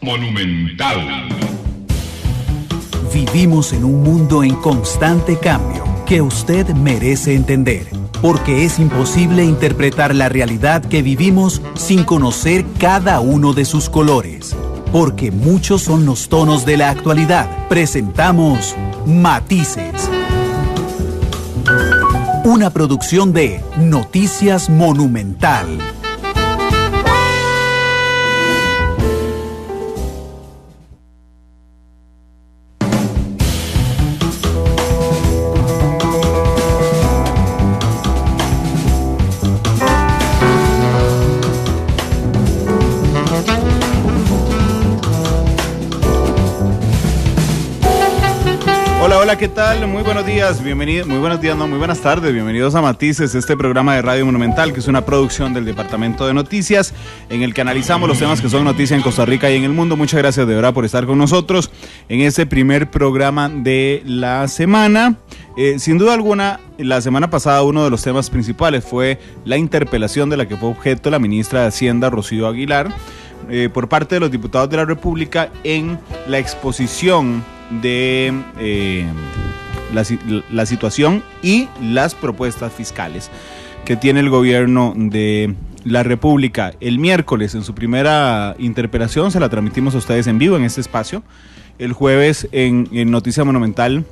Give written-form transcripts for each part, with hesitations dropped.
Monumental. Vivimos en un mundo en constante cambio que usted merece entender, porque es imposible interpretar la realidad que vivimos sin conocer cada uno de sus colores. Porque muchos son los tonos de la actualidad. Presentamos Matices. Una producción de Noticias Monumental. Hola, ¿qué tal? Muy buenos días, muy buenas tardes, bienvenidos a Matices, este programa de Radio Monumental, que es una producción del Departamento de Noticias, en el que analizamos los temas que son noticia en Costa Rica y en el mundo. Muchas gracias de verdad por estar con nosotros en este primer programa de la semana. Sin duda alguna, la semana pasada uno de los temas principales fue la interpelación de la que fue objeto la ministra de Hacienda, Rocío Aguilar, por parte de los diputados de la República en la exposición de la situación y las propuestas fiscales que tiene el gobierno de la República. El miércoles, en su primera interpelación, se la transmitimos a ustedes en vivo en este espacio. El jueves, en Noticia Monumental,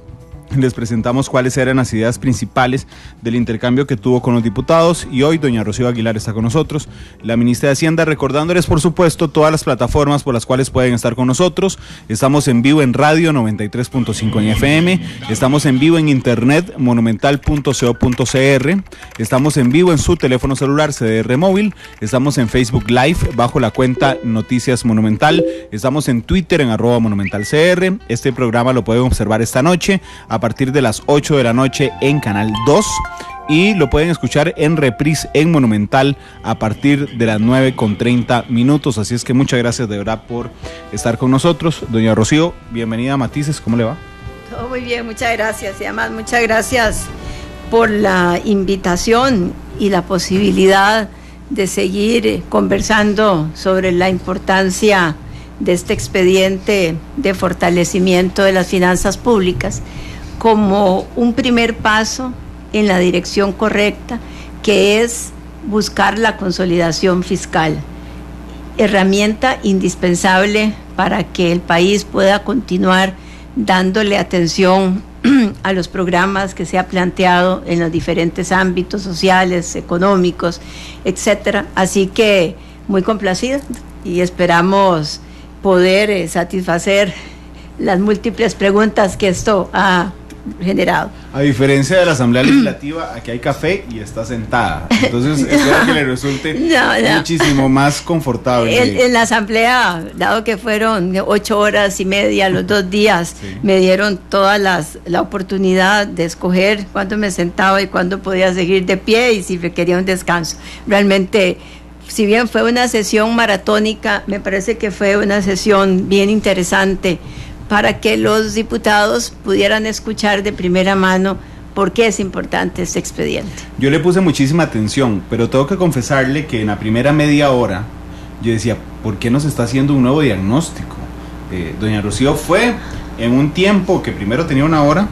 les presentamos cuáles eran las ideas principales del intercambio que tuvo con los diputados, y hoy doña Rocío Aguilar está con nosotros, la ministra de Hacienda, recordándoles por supuesto todas las plataformas por las cuales pueden estar con nosotros. Estamos en vivo en radio 93.5 en FM, estamos en vivo en internet monumental.co.cr, estamos en vivo en su teléfono celular CDR móvil, estamos en Facebook Live bajo la cuenta Noticias Monumental, estamos en Twitter en @monumentalcr. Este programa lo pueden observar esta noche a partir de las 8 de la noche en Canal 2, y lo pueden escuchar en reprise en Monumental a partir de las 9:30. Así es que muchas gracias de verdad por estar con nosotros. Doña Rocío, bienvenida a Matices, ¿cómo le va? Todo muy bien, muchas gracias, y además muchas gracias por la invitación y la posibilidad de seguir conversando sobre la importancia de este expediente de fortalecimiento de las finanzas públicas como un primer paso en la dirección correcta, que es buscar la consolidación fiscal, herramienta indispensable para que el país pueda continuar dándole atención a los programas que se ha planteado en los diferentes ámbitos sociales, económicos, etcétera. Así que muy complacida, y esperamos poder satisfacer las múltiples preguntas que esto ha generado. A diferencia de la Asamblea Legislativa, aquí hay café y está sentada, entonces espero que le resulte muchísimo más confortable. En la Asamblea, dado que fueron 8 horas y media los 2 días, sí, me dieron toda la oportunidad de escoger cuándo me sentaba y cuándo podía seguir de pie y si requería un descanso. Realmente, si bien fue una sesión maratónica, me parece que fue una sesión bien interesante para que los diputados pudieran escuchar de primera mano por qué es importante este expediente. Yo le puse muchísima atención, pero tengo que confesarle que en la primera media hora yo decía, ¿por qué nos está haciendo un nuevo diagnóstico? Doña Rocío fue en un tiempo que primero tenía una hora,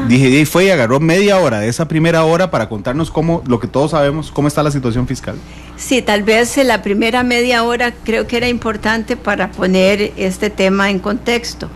dije, fue y agarró media hora de esa primera hora para contarnos cómo, lo que todos sabemos, cómo está la situación fiscal. Sí, tal vez la primera media hora creo que era importante para poner este tema en contexto.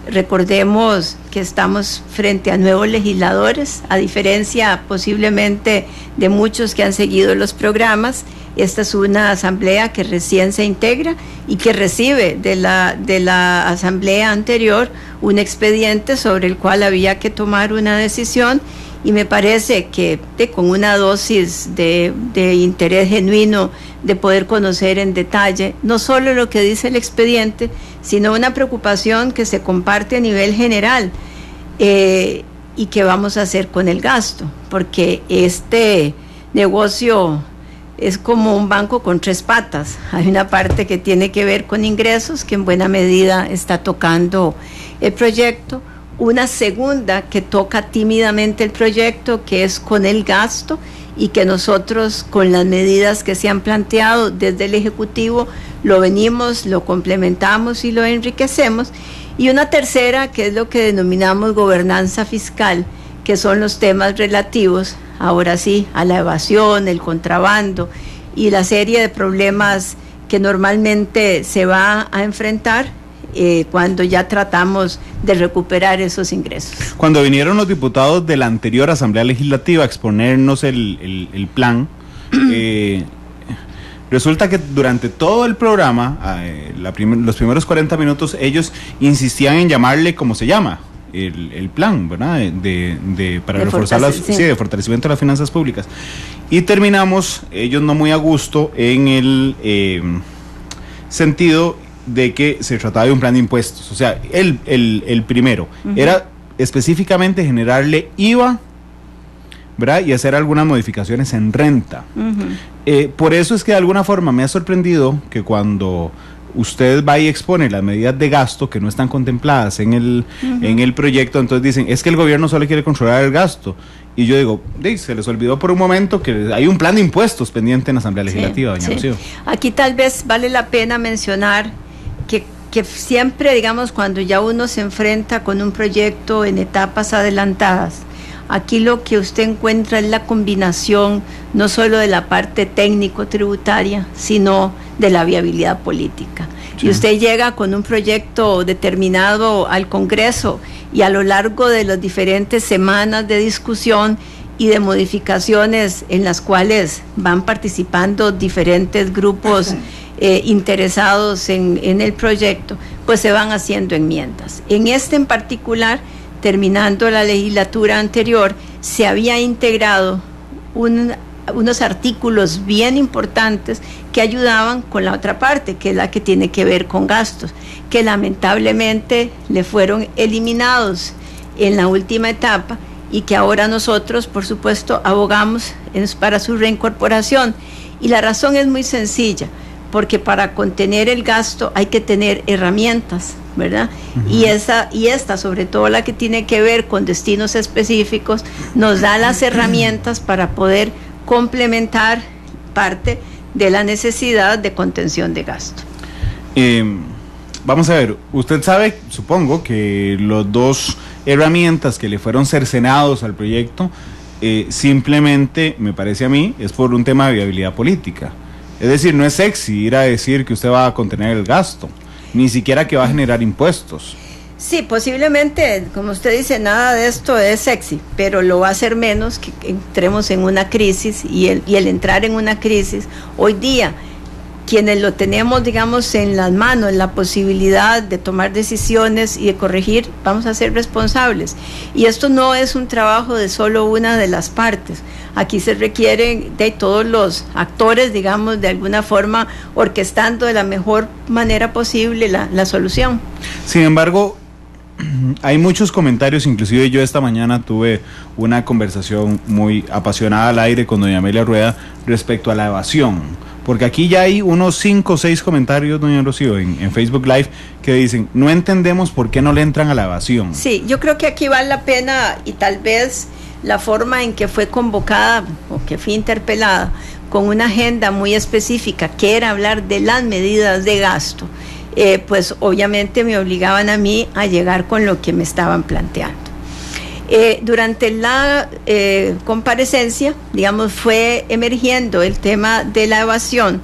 Recordemos que estamos frente a nuevos legisladores, a diferencia posiblemente de muchos que han seguido los programas. Esta es una asamblea que recién se integra y que recibe de la asamblea anterior un expediente sobre el cual había que tomar una decisión, y me parece que con una dosis de interés genuino de poder conocer en detalle no solo lo que dice el expediente, sino una preocupación que se comparte a nivel general, y qué vamos a hacer con el gasto, porque este negocio es como un banco con 3 patas. Hay una parte que tiene que ver con ingresos, que en buena medida está tocando el proyecto, una segunda que toca tímidamente el proyecto, que es con el gasto, y que nosotros con las medidas que se han planteado desde el Ejecutivo lo complementamos y lo enriquecemos. Y una tercera, que es lo que denominamos gobernanza fiscal, que son los temas relativos, ahora sí, a la evasión, el contrabando y la serie de problemas que normalmente se va a enfrentar cuando ya tratamos de recuperar esos ingresos. Cuando vinieron los diputados de la anterior Asamblea Legislativa a exponernos el plan, resulta que durante todo el programa, los primeros 40 minutos, ellos insistían en llamarle como se llama, el plan, ¿verdad? Para reforzar de fortalecimiento de las finanzas públicas. Y terminamos, ellos no muy a gusto, en el sentido de que se trataba de un plan de impuestos. O sea, el primero era específicamente generarle IVA, ¿verdad? Y hacer algunas modificaciones en renta. Por eso es que de alguna forma me ha sorprendido que cuando usted va y expone las medidas de gasto que no están contempladas en el proyecto, entonces dicen, es que el gobierno solo quiere controlar el gasto. Y yo digo, se les olvidó por un momento que hay un plan de impuestos pendiente en la Asamblea Legislativa, doña Rocío. Aquí tal vez vale la pena mencionar que siempre, digamos, cuando ya uno se enfrenta con un proyecto en etapas adelantadas, aquí lo que usted encuentra es la combinación no solo de la parte técnico-tributaria, sino de la viabilidad política. Sí. Y usted llega con un proyecto determinado al Congreso y a lo largo de las diferentes semanas de discusión y de modificaciones en las cuales van participando diferentes grupos interesados en el proyecto, pues se van haciendo enmiendas. En este en particular, terminando la legislatura anterior, se había integrado unos artículos bien importantes que ayudaban con la otra parte, que es la que tiene que ver con gastos, que lamentablemente le fueron eliminados en la última etapa y que ahora nosotros, por supuesto, abogamos para su reincorporación. Y la razón es muy sencilla, porque para contener el gasto hay que tener herramientas, ¿verdad? Y esta, sobre todo la que tiene que ver con destinos específicos, nos da las herramientas para poder complementar parte de la necesidad de contención de gasto. Vamos a ver, usted sabe, supongo, que los dos herramientas que le fueron cercenados al proyecto, simplemente, me parece a mí, es por un tema de viabilidad política. Es decir, no es sexy ir a decir que usted va a contener el gasto, ni siquiera que va a generar impuestos. Sí, posiblemente, como usted dice, nada de esto es sexy, pero lo va a hacer menos que entremos en una crisis y el entrar en una crisis, hoy día, quienes lo tenemos, digamos, en las manos, la posibilidad de tomar decisiones y de corregir, vamos a ser responsables. Y esto no es un trabajo de solo una de las partes. Aquí se requieren de todos los actores, digamos, de alguna forma, orquestando de la mejor manera posible la solución. Sin embargo, hay muchos comentarios, inclusive yo esta mañana tuve una conversación muy apasionada al aire con doña Amelia Rueda respecto a la evasión. Porque aquí ya hay unos 5 o 6 comentarios, doña Rocío, en Facebook Live, que dicen, no entendemos por qué no le entran a la evasión. Sí, yo creo que aquí vale la pena, y tal vez la forma en que fue convocada, o que fue interpelada, con una agenda muy específica, que era hablar de las medidas de gasto, pues obviamente me obligaban a mí a llegar con lo que me estaban planteando. Durante la comparecencia, digamos, fue emergiendo el tema de la evasión.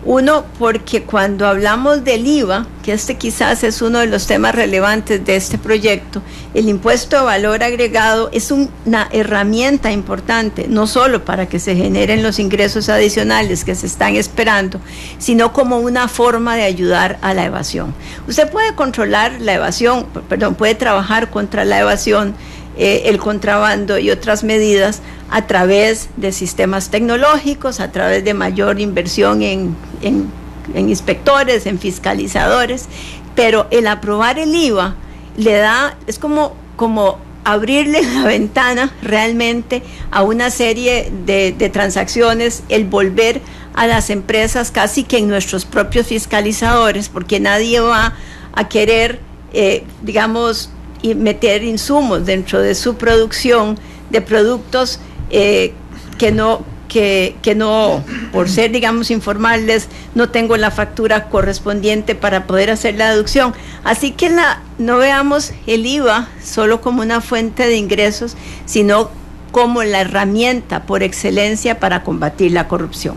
Uno, porque cuando hablamos del IVA, que quizás es uno de los temas relevantes de este proyecto, el impuesto de valor agregado es una herramienta importante, no solo para que se generen los ingresos adicionales que se están esperando, sino como una forma de ayudar a la evasión. Usted puede controlar la evasión, puede trabajar contra la evasión, el contrabando y otras medidas a través de sistemas tecnológicos, a través de mayor inversión en inspectores, en fiscalizadores, pero el aprobar el IVA le da, es como abrirle la ventana realmente a una serie de transacciones, el volver a las empresas casi que en nuestros propios fiscalizadores, porque nadie va a querer, digamos, y meter insumos dentro de su producción de productos que que no, por ser, digamos, informales, no tengo la factura correspondiente para poder hacer la deducción. Así que no veamos el IVA solo como una fuente de ingresos, sino como la herramienta por excelencia para combatir la corrupción.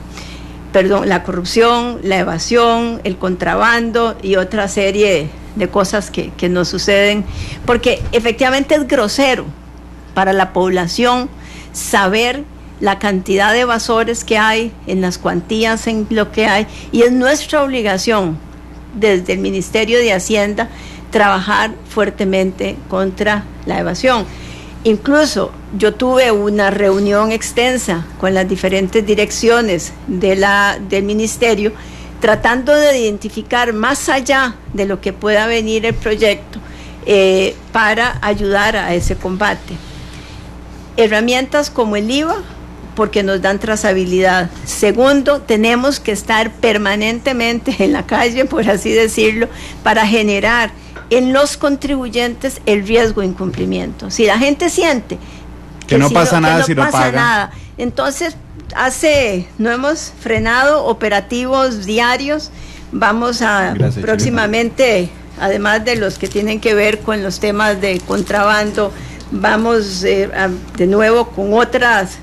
La corrupción, la evasión, el contrabando y otra serie de cosas que nos suceden, porque efectivamente es grosero para la población saber la cantidad de evasores que hay, en las cuantías en lo que hay, y es nuestra obligación desde el Ministerio de Hacienda trabajar fuertemente contra la evasión. Incluso yo tuve una reunión extensa con las diferentes direcciones del ministerio, tratando de identificar más allá de lo que pueda venir el proyecto para ayudar a ese combate. Herramientas como el IVA, porque nos dan trazabilidad. Segundo, tenemos que estar permanentemente en la calle, por así decirlo, para generar en los contribuyentes el riesgo de incumplimiento. Si la gente siente que no pasa nada si no paga, entonces no hemos frenado operativos diarios. Vamos a próximamente, además de los que tienen que ver con los temas de contrabando, vamos de nuevo con otras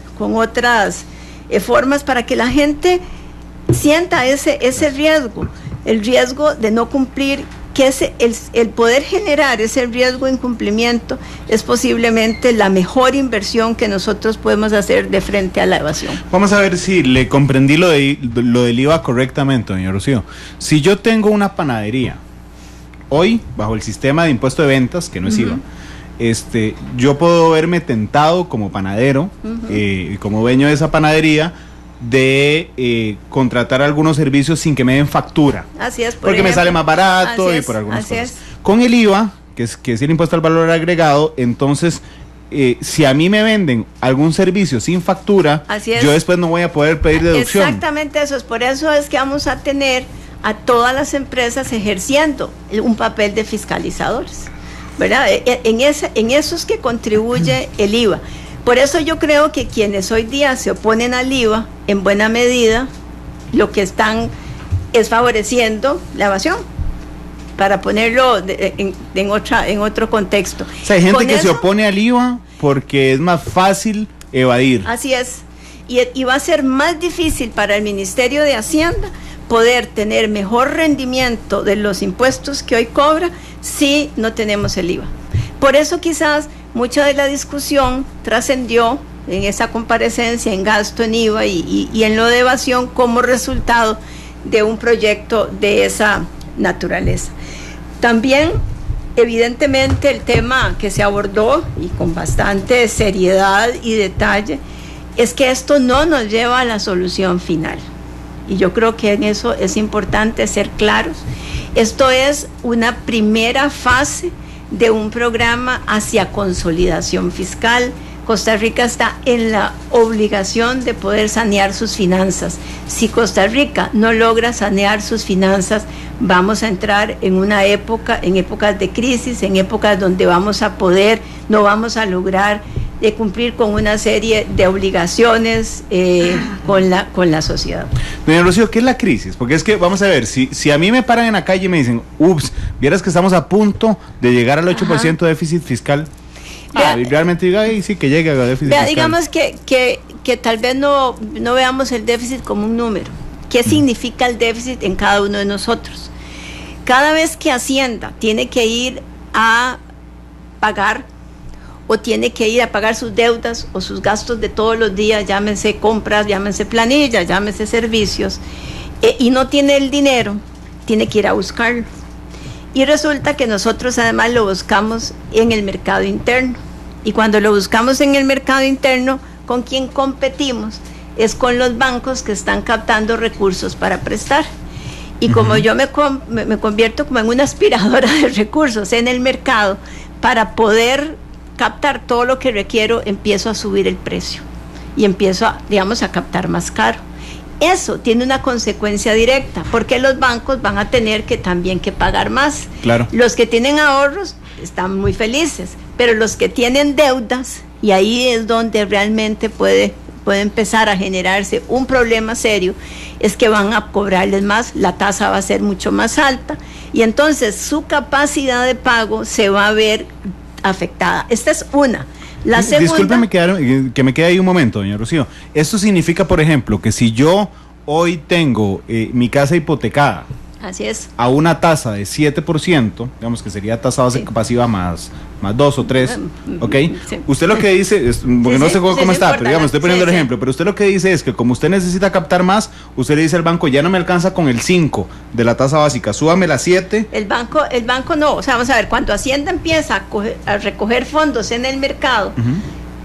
formas para que la gente sienta ese riesgo, el riesgo de no cumplir, que el poder generar ese riesgo de incumplimiento es posiblemente la mejor inversión que nosotros podemos hacer de frente a la evasión. Vamos a ver si le comprendí lo del IVA correctamente, doña Rocío. Si yo tengo una panadería, hoy, bajo el sistema de impuesto de ventas, que no es IVA, yo puedo verme tentado como panadero, como dueño de esa panadería, de contratar algunos servicios sin que me den factura. Así es, porque me sale más barato y por algunas cosas. Con el IVA, que es el impuesto al valor agregado, entonces, si a mí me venden algún servicio sin factura, yo después no voy a poder pedir deducción. Exactamente eso, por eso es que vamos a tener a todas las empresas ejerciendo un papel de fiscalizadores, ¿verdad? En esos que contribuye el IVA. Por eso yo creo que quienes hoy día se oponen al IVA, en buena medida, lo que están es favoreciendo la evasión, para ponerlo en otro contexto. O sea, hay gente que se opone al IVA porque es más fácil evadir. Así es, y va a ser más difícil para el Ministerio de Hacienda poder tener mejor rendimiento de los impuestos que hoy cobra si no tenemos el IVA. Por eso quizás mucha de la discusión trascendió en esa comparecencia en gasto en IVA y en lo de evasión como resultado de un proyecto de esa naturaleza. También, evidentemente, el tema que se abordó y con bastante seriedad y detalle es que esto no nos lleva a la solución final. Y yo creo que en eso es importante ser claros. Esto es una primera fase de un programa hacia consolidación fiscal. Costa Rica está en la obligación de poder sanear sus finanzas. Si Costa Rica no logra sanear sus finanzas, vamos a entrar en épocas de crisis, en épocas donde no vamos a lograr cumplir con una serie de obligaciones con la sociedad. Doña Rocío, ¿qué es la crisis? Porque es que, vamos a ver, si a mí me paran en la calle y me dicen, vieras que estamos a punto de llegar al 8% de déficit fiscal, y realmente diga, sí, que llegue a déficit fiscal. Digamos que tal vez no veamos el déficit como un número. ¿Qué significa el déficit en cada uno de nosotros? Cada vez que Hacienda tiene que ir a pagar o tiene que ir a pagar sus deudas o sus gastos de todos los días, llámense compras, llámense planillas, llámense servicios, y no tiene el dinero, tiene que ir a buscarlo. Y resulta que nosotros además lo buscamos en el mercado interno. Y cuando lo buscamos en el mercado interno, ¿con quién competimos? Es con los bancos que están captando recursos para prestar. Y como yo me convierto como en una aspiradora de recursos en el mercado, para poder captar todo lo que requiero, empiezo a subir el precio y empiezo a captar más caro. Eso tiene una consecuencia directa, porque los bancos van a tener que también pagar más. Claro. Los que tienen ahorros están muy felices, pero los que tienen deudas, y ahí es donde realmente puede puede empezar a generarse un problema serio, es que van a cobrarles más, la tasa va a ser mucho más alta y entonces su capacidad de pago se va a ver afectada. Esta es una. La segunda... Discúlpeme que me quede ahí un momento, doña Rocío. Esto significa, por ejemplo, que si yo hoy tengo mi casa hipotecada, así es, a una tasa de 7%, digamos que sería tasa base pasiva más 2 o 3, ¿ok? Sí. Usted lo que dice, porque no sé cómo está, pero digamos, estoy poniendo el ejemplo, pero usted lo que dice es que como usted necesita captar más, usted le dice al banco, ya no me alcanza con el 5 de la tasa básica, súbame la 7. El banco no, o sea, vamos a ver, cuando Hacienda empieza a recoger fondos en el mercado,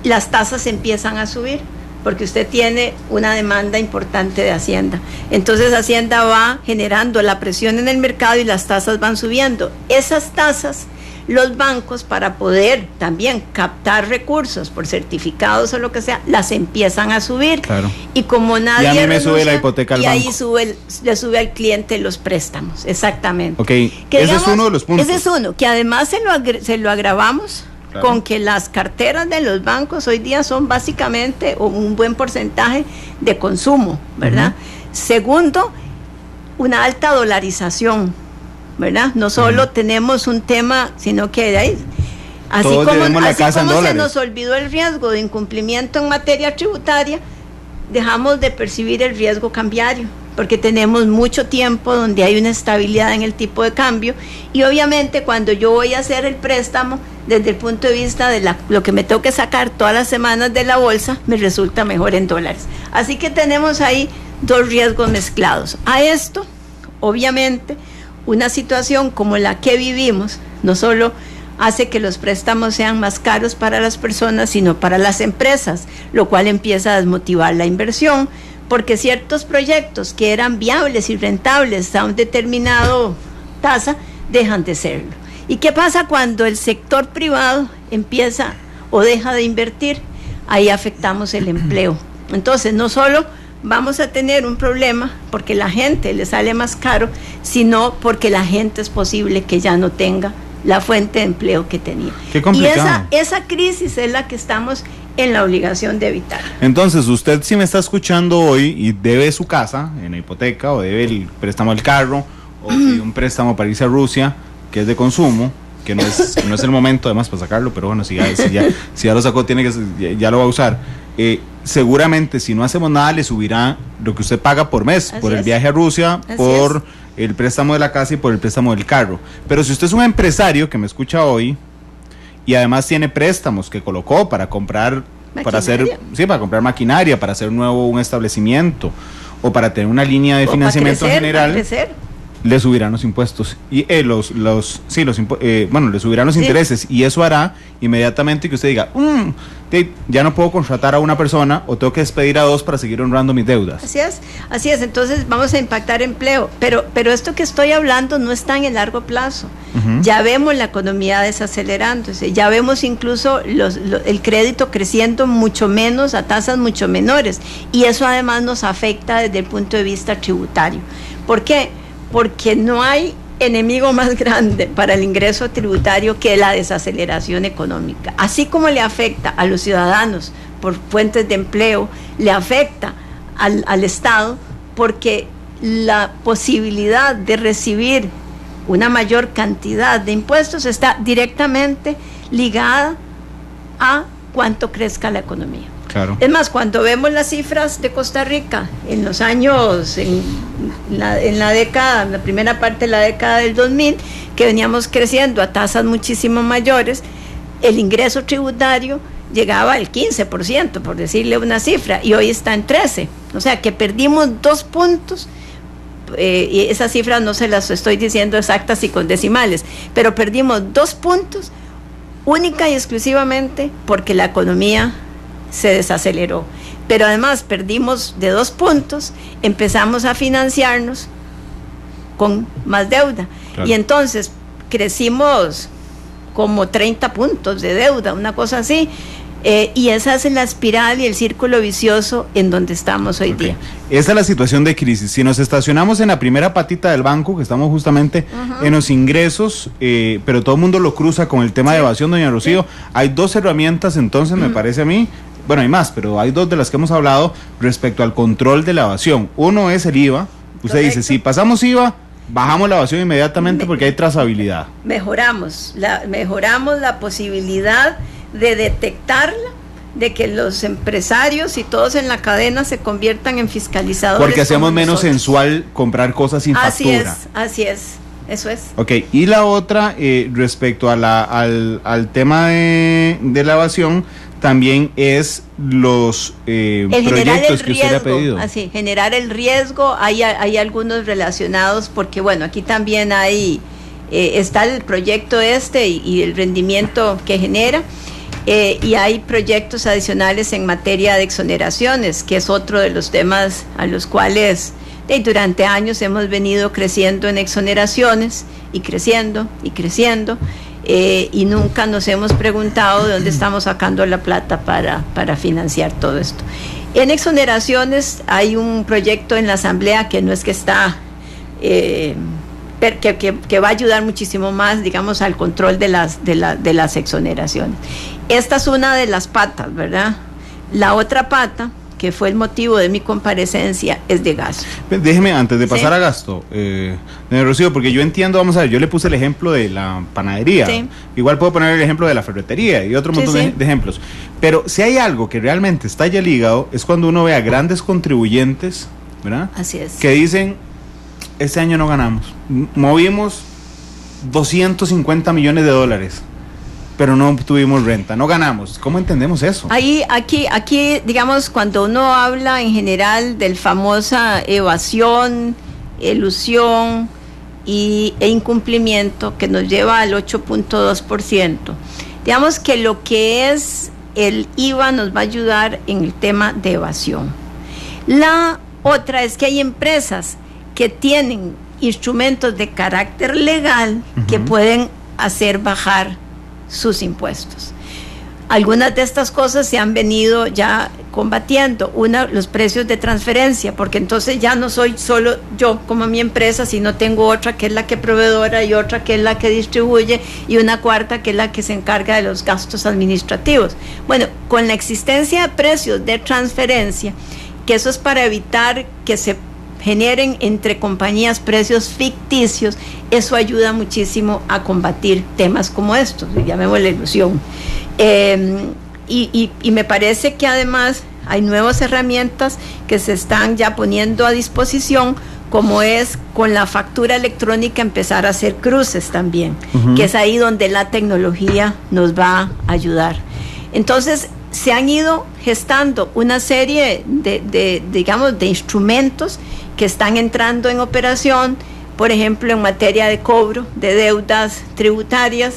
las tasas empiezan a subir, porque usted tiene una demanda importante de Hacienda. Entonces Hacienda va generando la presión en el mercado y las tasas van subiendo. Esas tasas, los bancos, para poder también captar recursos por certificados o lo que sea, las empiezan a subir. Claro. Y como nadie... Y a mí me sube la hipoteca al banco. Y ahí le sube al cliente los préstamos, exactamente. Ok, ese es uno de los puntos. Ese es uno, que además se lo agravamos... Claro. Con que las carteras de los bancos hoy día son básicamente un buen porcentaje de consumo, ¿verdad? Segundo, una alta dolarización, ¿verdad? No solo tenemos un tema, sino que de ahí, así todos como se nos olvidó el riesgo de incumplimiento en materia tributaria, dejamos de percibir el riesgo cambiario, porque tenemos mucho tiempo donde hay una estabilidad en el tipo de cambio y obviamente cuando yo voy a hacer el préstamo desde el punto de vista de lo que me tengo que sacar todas las semanas de la bolsa, me resulta mejor en dólares. Así que tenemos ahí dos riesgos mezclados. A esto, obviamente, una situación como la que vivimos no solo hace que los préstamos sean más caros para las personas, sino para las empresas, lo cual empieza a desmotivar la inversión, porque ciertos proyectos que eran viables y rentables a un determinado tasa, dejan de serlo. ¿Y qué pasa cuando el sector privado empieza o deja de invertir? Ahí afectamos el empleo. Entonces, no solo vamos a tener un problema porque la gente le sale más caro, sino porque la gente es posible que ya no tenga la fuente de empleo que tenía. Qué complicado. Y esa crisis es la que estamos en la obligación de evitar. Entonces, usted si me está escuchando hoy y debe su casa en la hipoteca o debe el préstamo del carro o un préstamo para irse a Rusia, que es de consumo, que no es el momento además para sacarlo, pero bueno, si ya lo sacó, ya lo va a usar. Seguramente si no hacemos nada le subirá lo que usted paga por mes, por el viaje a Rusia, por el préstamo de la casa y por el préstamo del carro. Pero si usted es un empresario que me escucha hoy y además tiene préstamos que colocó para comprar para comprar maquinaria, para hacer un establecimiento o para tener una línea de financiamiento general, le subirán los impuestos y le subirán los intereses y eso hará inmediatamente que usted diga, ya no puedo contratar a una persona o tengo que despedir a dos para seguir honrando mis deudas. Así es, entonces vamos a impactar empleo, pero esto que estoy hablando no está en el largo plazo. Ya vemos la economía desacelerándose, ya vemos incluso el crédito creciendo mucho menos, a tasas mucho menores, y eso además nos afecta desde el punto de vista tributario. ¿Por qué? Porque no hay enemigo más grande para el ingreso tributario que la desaceleración económica. Así como le afecta a los ciudadanos por fuentes de empleo, le afecta al Estado porque la posibilidad de recibir una mayor cantidad de impuestos está directamente ligada a cuánto crezca la economía. Claro. Es más, cuando vemos las cifras de Costa Rica en los años, en la primera parte de la década del 2000, que veníamos creciendo a tasas muchísimo mayores, el ingreso tributario llegaba al 15%, por decirle una cifra, y hoy está en 13%. O sea que perdimos 2 puntos, y esas cifras no se las estoy diciendo exactas y con decimales, pero perdimos 2 puntos única y exclusivamente porque la economía se desaceleró, pero además perdimos de 2 puntos, empezamos a financiarnos con más deuda, claro. Y entonces crecimos como 30 puntos de deuda, una cosa así, y esa es la espiral y el círculo vicioso en donde estamos hoy día. Esa es la situación de crisis. Si nos estacionamos en la primera patita del banco, que estamos justamente en los ingresos, pero todo el mundo lo cruza con el tema de evasión, doña Rocío, hay 2 herramientas entonces, me parece a mí, bueno, hay más, pero hay dos de las que hemos hablado respecto al control de la evasión. Uno es el IVA. Usted dice, si pasamos IVA, bajamos la evasión inmediatamente porque hay trazabilidad. Mejoramos la posibilidad de detectarla, de que los empresarios y todos en la cadena se conviertan en fiscalizadores. Porque hacemos menos sensual comprar cosas sin factura. Así es, eso es. Ok, y la otra, respecto a al tema de la evasión, también es los proyectos que usted le ha pedido. Así, generar el riesgo, hay algunos relacionados, porque bueno, aquí también hay, está el proyecto y el rendimiento que genera. Y hay proyectos adicionales en materia de exoneraciones, que es otro de los temas a los cuales durante años hemos venido creciendo en exoneraciones y creciendo, y nunca nos hemos preguntado de dónde estamos sacando la plata para financiar todo esto. En exoneraciones hay un proyecto en la Asamblea que no es que está... Que va a ayudar muchísimo más, digamos, al control de las exoneraciones. Esta es una de las patas, ¿verdad? La otra pata, que fue el motivo de mi comparecencia, es de gasto. Déjeme, antes de pasar a gasto, doña Rocío, porque yo entiendo, vamos a ver, yo le puse el ejemplo de la panadería, igual puedo poner el ejemplo de la ferretería y otro montón de ejemplos, pero si hay algo que realmente está ya ligado, es cuando uno ve a grandes contribuyentes, ¿verdad? Así es. Que dicen, este año no ganamos, movimos 250 millones de dólares, pero no obtuvimos renta, no ganamos. ¿Cómo entendemos eso? Aquí, digamos, cuando uno habla en general del famosa evasión, elusión e incumplimiento que nos lleva al 8.2%, digamos que lo que es el IVA nos va a ayudar en el tema de evasión. La otra es que hay empresas que tienen instrumentos de carácter legal que pueden hacer bajar sus impuestos. Algunas de estas cosas se han venido ya combatiendo. Una, los precios de transferencia, porque entonces ya no soy solo yo como mi empresa, sino tengo otra que es la que proveedora y otra que es la que distribuye y una cuarta que es la que se encarga de los gastos administrativos. Bueno, con la existencia de precios de transferencia, que eso es para evitar que se generen entre compañías precios ficticios, eso ayuda muchísimo a combatir temas como estos, llamémosle ilusión. Y me parece que además hay nuevas herramientas que se están ya poniendo a disposición, como es con la factura electrónica empezar a hacer cruces también, que es ahí donde la tecnología nos va a ayudar. Entonces, se han ido gestando una serie digamos, de instrumentos que están entrando en operación, por ejemplo, en materia de cobro de deudas tributarias.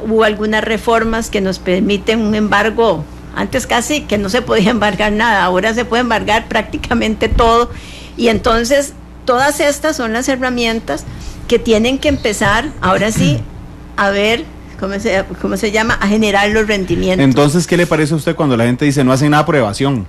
Hubo algunas reformas que nos permiten un embargo, antes casi que no se podía embargar nada, ahora se puede embargar prácticamente todo, y entonces todas estas son las herramientas que tienen que empezar, ahora sí, a ver, ¿cómo se llama? A generar los rendimientos. Entonces, ¿qué le parece a usted cuando la gente dice no hacen nada por evasión?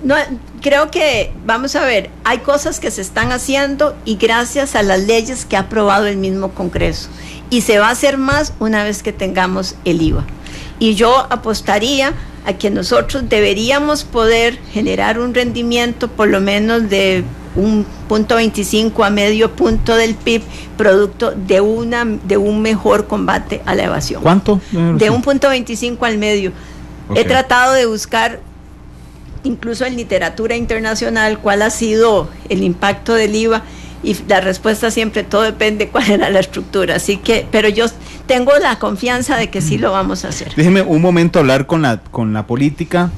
No, creo que, vamos a ver, hay cosas que se están haciendo y gracias a las leyes que ha aprobado el mismo Congreso. Y se va a hacer más una vez que tengamos el IVA. Y yo apostaría a que nosotros deberíamos poder generar un rendimiento por lo menos de 1.25 a medio punto del PIB, producto de un mejor combate a la evasión. ¿Cuánto? De 1.25 al medio. Okay. He tratado de buscar, incluso en literatura internacional, cuál ha sido el impacto del IVA, y la respuesta siempre, todo depende cuál era la estructura, así que, pero yo tengo la confianza de que sí lo vamos a hacer. Déjeme un momento hablar con la política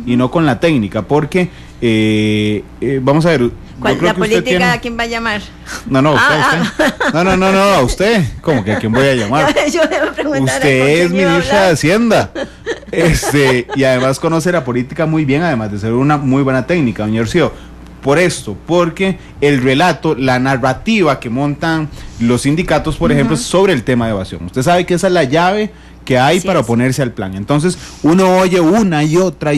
y no con la técnica, porque vamos a ver. ¿La política a quién va a llamar? No, usted. No, a usted. ¿Cómo que a quién voy a llamar? Yo debo preguntar. Usted es ministra de Hacienda. Y además conoce la política muy bien, además de ser una muy buena técnica, doña Rocío. Por esto, porque el relato, la narrativa que montan los sindicatos, por ejemplo, es sobre el tema de evasión. Usted sabe que esa es la llave que hay para oponerse al plan. Entonces, uno oye una y otra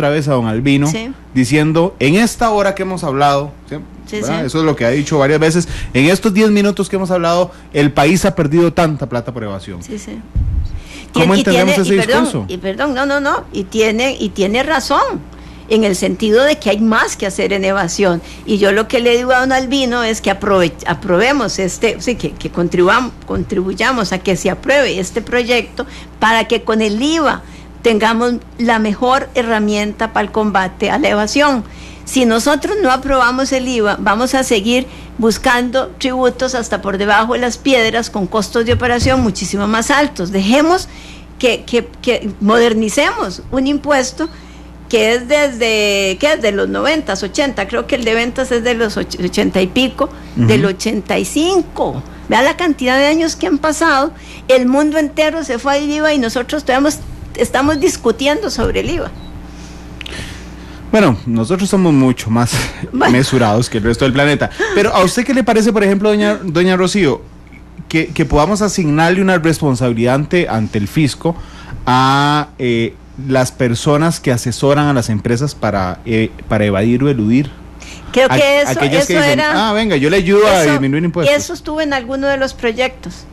vez a don Albino diciendo, en esta hora que hemos hablado, eso es lo que ha dicho varias veces, en estos 10 minutos que hemos hablado, el país ha perdido tanta plata por evasión. ¿Cómo entendemos ese discurso? Y tiene razón, en el sentido de que hay más que hacer en evasión. Y yo lo que le digo a don Albino es que aprobemos que contribuyamos a que se apruebe este proyecto para que con el IVA tengamos la mejor herramienta para el combate a la evasión. Si nosotros no aprobamos el IVA, vamos a seguir buscando tributos hasta por debajo de las piedras con costos de operación muchísimo más altos. Dejemos que modernicemos un impuesto que es desde los 90, 80, creo que el de ventas es de los 80 y pico, del 85. Vea la cantidad de años que han pasado, el mundo entero se fue al IVA y nosotros todavía estamos discutiendo sobre el IVA. Bueno, nosotros somos mucho más mesurados que el resto del planeta. Pero ¿a usted qué le parece, por ejemplo, doña Rocío, que podamos asignarle una responsabilidad ante el fisco a las personas que asesoran a las empresas para evadir o eludir? Creo que eso dicen, era... venga, yo le ayudo a disminuir impuestos. Eso estuvo en alguno de los proyectos,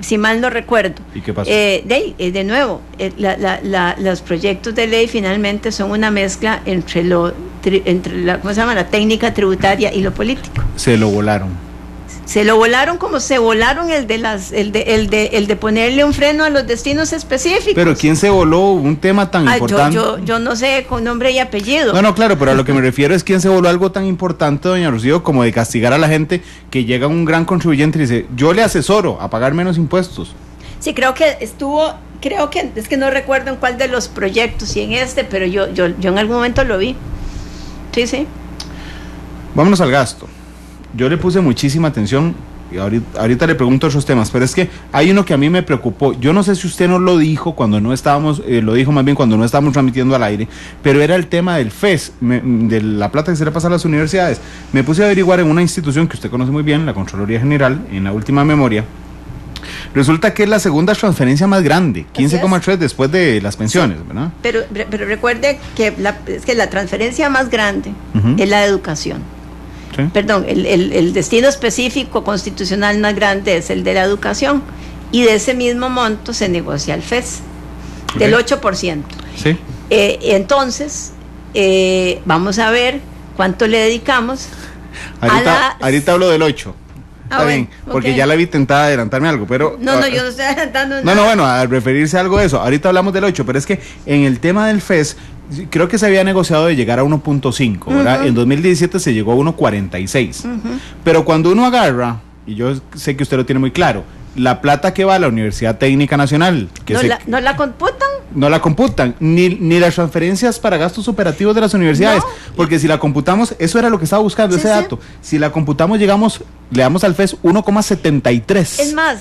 si mal no recuerdo. ¿Y qué pasó? De nuevo, los proyectos de ley finalmente son una mezcla entre la técnica tributaria y lo político. Se lo volaron como se volaron el de ponerle un freno a los destinos específicos. Pero ¿quién se voló un tema tan importante? Yo no sé con nombre y apellido. No, claro, pero a lo que me refiero es quién se voló algo tan importante, doña Rocío, como de castigar a la gente que llega un gran contribuyente y dice, yo le asesoro a pagar menos impuestos. Sí, creo que es que no recuerdo en cuál de los proyectos y en pero yo en algún momento lo vi. Sí. Vámonos al gasto. Yo le puse muchísima atención y ahorita le pregunto otros temas, pero es que hay uno que a mí me preocupó. Yo no sé si usted nos lo dijo cuando no estábamos, lo dijo más bien cuando no estábamos transmitiendo al aire, pero era el tema del FES, de la plata que se le pasa a las universidades. Me puse a averiguar en una institución que usted conoce muy bien, la Contraloría General, en la última memoria. Resulta que es la segunda transferencia más grande, 15,3 después de las pensiones, sí, ¿verdad? Pero recuerde que la transferencia más grande es la de educación. ¿Sí? Perdón, el destino específico constitucional más grande es el de la educación, y de ese mismo monto se negocia el FES, del 8%. Sí. Entonces, vamos a ver cuánto le dedicamos. Ahorita hablo del 8. Está bien, porque ya la vi tentada de adelantarme algo, pero... No, yo no estoy adelantando nada. No, bueno, al referirse a algo de eso, ahorita hablamos del 8, pero es que en el tema del FES, creo que se había negociado de llegar a 1.5, ¿verdad? En 2017 se llegó a 1.46, pero cuando uno agarra, y yo sé que usted lo tiene muy claro, la plata que va a la Universidad Técnica Nacional... ¿No la computan? No la computan, ni las transferencias para gastos operativos de las universidades, porque si la computamos, eso era lo que estaba buscando, ese dato, si la computamos le damos al FES 1,73. Es más,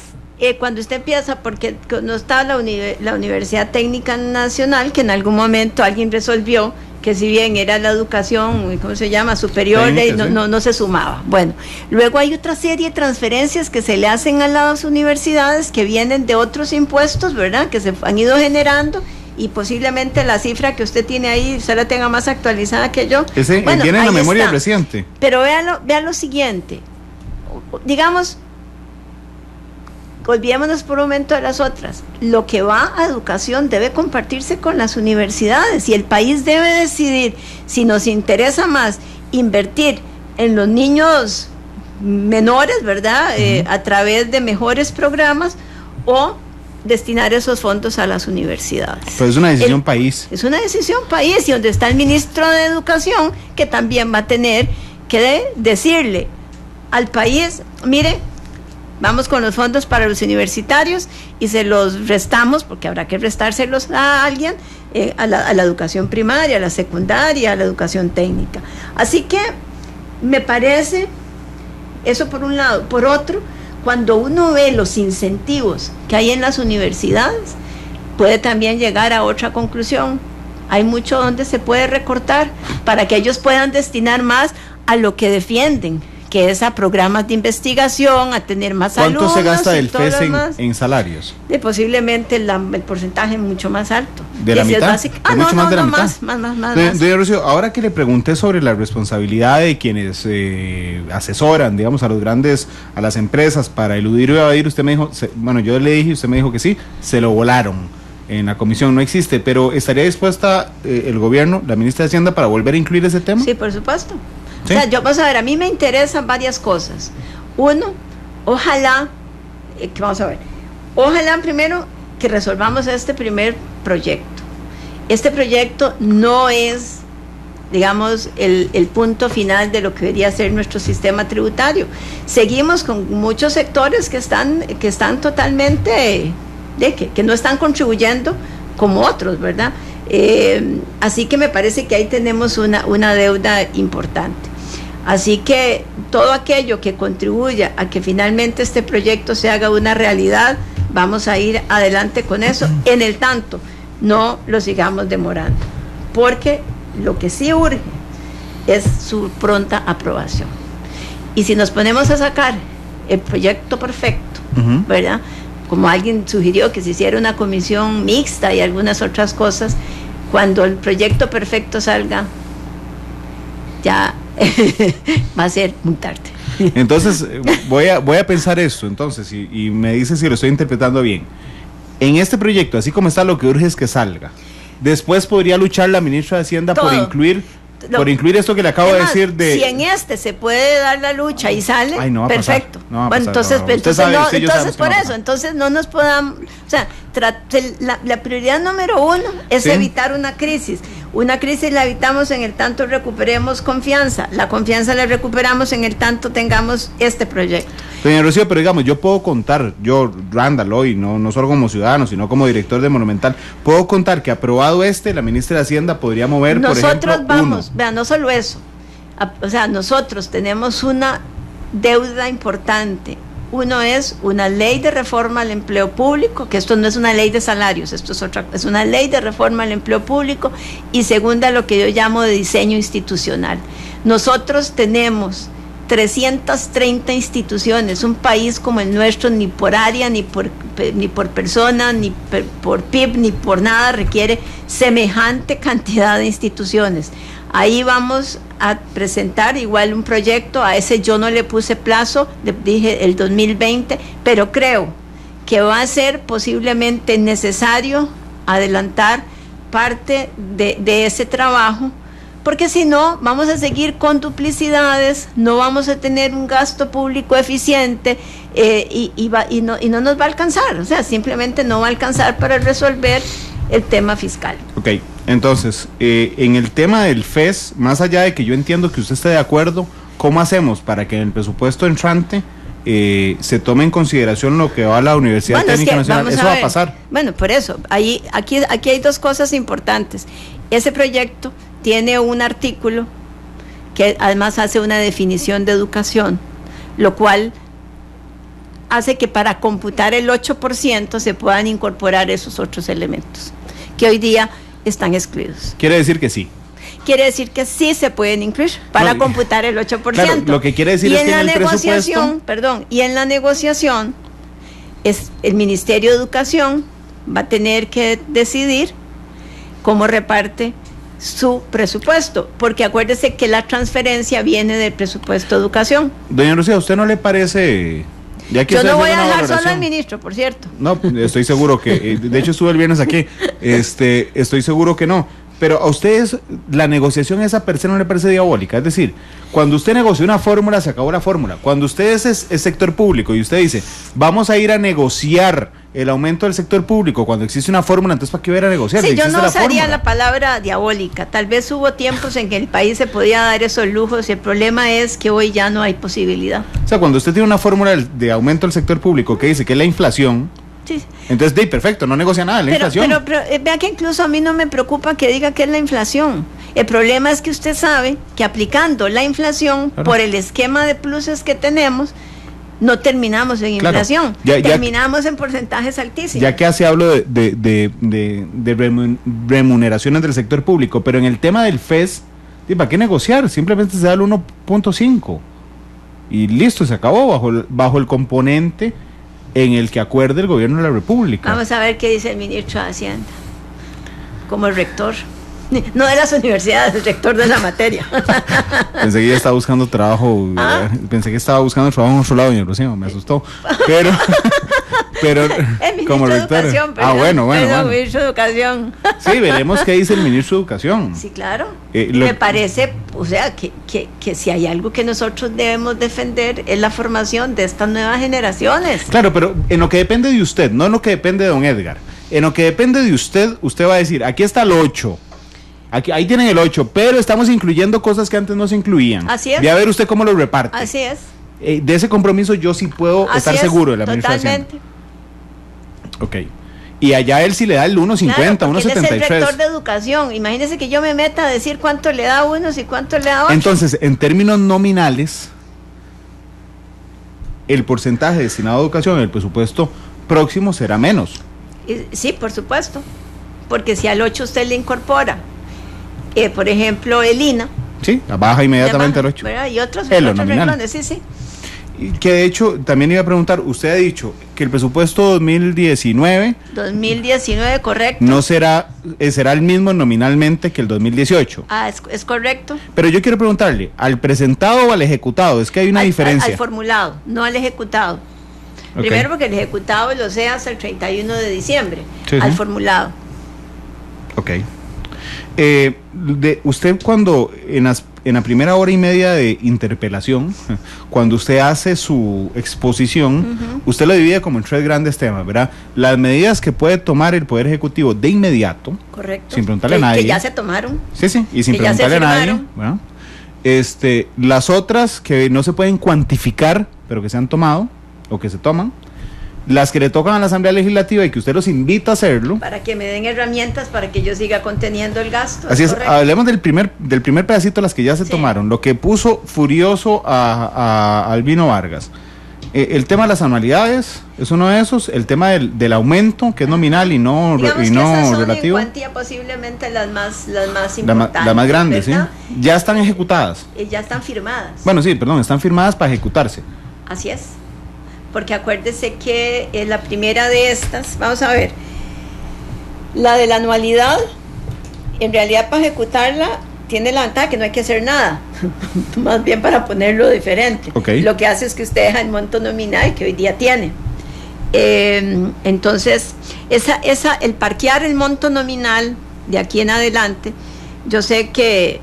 cuando usted empieza, porque no está la Universidad Técnica Nacional, que en algún momento alguien resolvió que si bien era la educación, ¿cómo se llama?, superior, no se sumaba. Bueno, luego hay otra serie de transferencias que se le hacen a las universidades que vienen de otros impuestos, ¿verdad?, que se han ido generando, y posiblemente la cifra que usted tiene ahí, usted la tenga más actualizada que yo. Viene en la memoria reciente. Pero vea lo siguiente, digamos, olvidémonos por un momento de las otras. Lo que va a educación debe compartirse con las universidades, y el país debe decidir si nos interesa más invertir en los niños menores, ¿verdad? A través de mejores programas, o destinar esos fondos a las universidades. Pues es una decisión país. Es una decisión país, y donde está el ministro de Educación, que también va a tener que decirle al país, mire, vamos con los fondos para los universitarios y se los restamos, porque habrá que restárselos a alguien, a la educación primaria, a la secundaria, a la educación técnica. Así que me parece, eso por un lado. Por otro, cuando uno ve los incentivos que hay en las universidades, puede también llegar a otra conclusión. Hay mucho donde se puede recortar para que ellos puedan destinar más a lo que defienden, que es a programas de investigación, a tener más alumnos. ¿Cuánto se gasta del y todo lo FES demás. en salarios? Posiblemente el porcentaje es mucho más alto. ¿De la mitad? Ah, mucho no, más de la mitad. Más. Doña Rocío, ahora que le pregunté sobre la responsabilidad de quienes asesoran, digamos, a las empresas para eludir o evadir, usted me dijo, yo le dije y usted me dijo que sí, se lo volaron en la comisión, no existe, pero ¿estaría dispuesta el gobierno, la ministra de Hacienda, para volver a incluir ese tema? Sí, por supuesto. ¿Sí? O sea, vamos a ver, a mí me interesan varias cosas. Uno, ojalá primero que resolvamos este primer proyecto. Este proyecto no es, digamos, el punto final de lo que debería ser nuestro sistema tributario. Seguimos con muchos sectores que están totalmente, que no están contribuyendo como otros, ¿verdad? Así que me parece que ahí tenemos una deuda importante. Así que todo aquello que contribuya a que finalmente este proyecto se haga una realidad, vamos a ir adelante con eso. En el tanto, no lo sigamos demorando, porque lo que sí urge es su pronta aprobación. Y si nos ponemos a sacar el proyecto perfecto, ¿verdad? Como alguien sugirió que se hiciera una comisión mixta y algunas otras cosas, cuando el proyecto perfecto salga, ya va a ser muy tarde. Entonces, voy a pensar esto, entonces, y me dice si lo estoy interpretando bien. En este proyecto, así como está, lo que urge es que salga. Después podría luchar la ministra de Hacienda por incluir esto que le acabo de decir de... Si en este se puede dar la lucha y sale, no perfecto. Entonces no nos podamos... O sea, la prioridad número uno es evitar una crisis. Una crisis la evitamos en el tanto recuperemos confianza. La confianza la recuperamos en el tanto tengamos este proyecto. Doña Rocío, pero digamos, yo puedo contar, Randall, hoy, no solo como ciudadano, sino como director de Monumental, puedo contar que aprobado la ministra de Hacienda podría mover, por ejemplo, vean, no solo eso, o sea, nosotros tenemos una deuda importante. Uno es una ley de reforma al empleo público, que esto no es una ley de salarios, esto es una ley de reforma al empleo público, y segunda, lo que yo llamo de diseño institucional. Nosotros tenemos 330 instituciones, un país como el nuestro, ni por área, ni por persona, ni por PIB, ni por nada requiere semejante cantidad de instituciones. Ahí vamos a presentar igual un proyecto, a ese yo no le puse plazo, le dije el 2020, pero creo que va a ser posiblemente necesario adelantar parte de ese trabajo, porque si no, vamos a seguir con duplicidades, no vamos a tener un gasto público eficiente y no nos va a alcanzar, o sea, simplemente no va a alcanzar para resolver el tema fiscal. Ok, entonces, en el tema del FES, más allá de que yo entiendo que usted esté de acuerdo, ¿cómo hacemos para que en el presupuesto entrante se tome en consideración lo que va a la Universidad Técnica Nacional? Eso va a pasar. Bueno, por eso, aquí hay dos cosas importantes. Ese proyecto tiene un artículo que además hace una definición de educación, lo cual hace que para computar el 8% se puedan incorporar esos otros elementos, que hoy día están excluidos. Quiere decir que sí. Quiere decir que sí se pueden incluir para computar el 8%. Claro, lo que quiere decir es que en el presupuesto... Y en la negociación, el Ministerio de Educación va a tener que decidir cómo reparte su presupuesto, porque acuérdese que la transferencia viene del presupuesto de educación. Doña Lucía, ¿a usted no le parece...? Yo no voy a dejar solo al ministro, por cierto. No, estoy seguro que, de hecho estuve el viernes aquí, estoy seguro que no. Pero a ustedes la negociación esa per se no le parece diabólica. Es decir, cuando usted negocia una fórmula, se acabó la fórmula. Cuando usted es sector público y usted dice, vamos a ir a negociar el aumento del sector público, cuando existe una fórmula, entonces ¿para qué ir a negociar? Sí, yo no usaría la palabra diabólica. Tal vez hubo tiempos en que el país se podía dar esos lujos y el problema es que hoy ya no hay posibilidad. O sea, cuando usted tiene una fórmula de aumento del sector público que dice que es la inflación, sí. Entonces, perfecto, no negocia nada, la inflación. Pero vea que incluso a mí no me preocupa que diga que es la inflación. El problema es que usted sabe que aplicando la inflación, claro, por el esquema de pluses que tenemos, no terminamos en inflación, terminamos en porcentajes altísimos. Ya que hace hablo de remuneraciones del sector público, pero en el tema del FES, ¿para qué negociar? Simplemente se da el 1.5. y listo, se acabó bajo el componente en el que acuerde el gobierno de la República. Vamos a ver qué dice el ministro de Hacienda, como el rector. No de las universidades, el rector de la materia. Pensé que ya estaba buscando trabajo, pensé que estaba buscando trabajo en otro lado, doña Rocío, me asustó. Pero el ministro como de rector. Educación, Bueno. ministro de Educación. Sí, veremos qué dice el ministro de Educación. Sí, claro. Me parece, o sea, que si hay algo que nosotros debemos defender es la formación de estas nuevas generaciones. Claro, pero en lo que depende de usted, no en lo que depende de don Edgar. En lo que depende de usted, usted va a decir, aquí está el 8. Ahí tienen el 8, pero estamos incluyendo cosas que antes no se incluían. Así es. Y a ver usted cómo lo reparte. Así es. De ese compromiso yo sí puedo estar seguro de la administración. Totalmente. Ok. Y allá él sí le da el 1.50, claro, 1.73. Él es el rector de educación. Imagínese que yo me meta a decir cuánto le da a unos y cuánto le da a otros. Entonces, en términos nominales, el porcentaje destinado a educación en el presupuesto próximo será menos. Sí, por supuesto. Porque si al 8 usted le incorpora, por ejemplo, el INA. Sí, baja inmediatamente al 8. ¿verdad? Y otros renglones, sí. Y que de hecho, también iba a preguntar, usted ha dicho que el presupuesto 2019... 2019, correcto. No será el mismo nominalmente que el 2018. Es correcto. Pero yo quiero preguntarle, ¿al presentado o al ejecutado? Es que hay una diferencia. Al formulado, no al ejecutado. Okay. Primero porque el ejecutado lo sea hasta el 31 de diciembre, al formulado. Ok. Usted cuando en la primera hora y media de interpelación, cuando usted hace su exposición, usted lo divide como en 3 grandes temas, ¿verdad? Las medidas que puede tomar el Poder Ejecutivo de inmediato, correcto, sin preguntarle a nadie. Que ya se tomaron. Sí, y sin preguntarle a nadie. ¿Verdad? Las otras que no se pueden cuantificar, pero que se han tomado o que se toman. Las que le tocan a la Asamblea Legislativa y que usted los invita a hacerlo. Para que me den herramientas para que yo siga conteniendo el gasto. Así es, hablemos del primer pedacito de las que ya se tomaron. Lo que puso furioso a Albino Vargas. El tema de las anualidades, es uno de esos. El tema del aumento, que es nominal y no relativo. En cuantía posiblemente las más importantes. Las más grandes, ¿verdad? Sí. Ya están ejecutadas. Ya están firmadas. Bueno, sí, perdón, están firmadas para ejecutarse. Así es. Porque acuérdese que la primera de estas, vamos a ver, la de la anualidad, en realidad para ejecutarla tiene la ventaja que no hay que hacer nada, más bien para ponerlo diferente. Okay. Lo que hace es que usted deja el monto nominal que hoy día tiene. Entonces, el parquear el monto nominal de aquí en adelante, yo sé que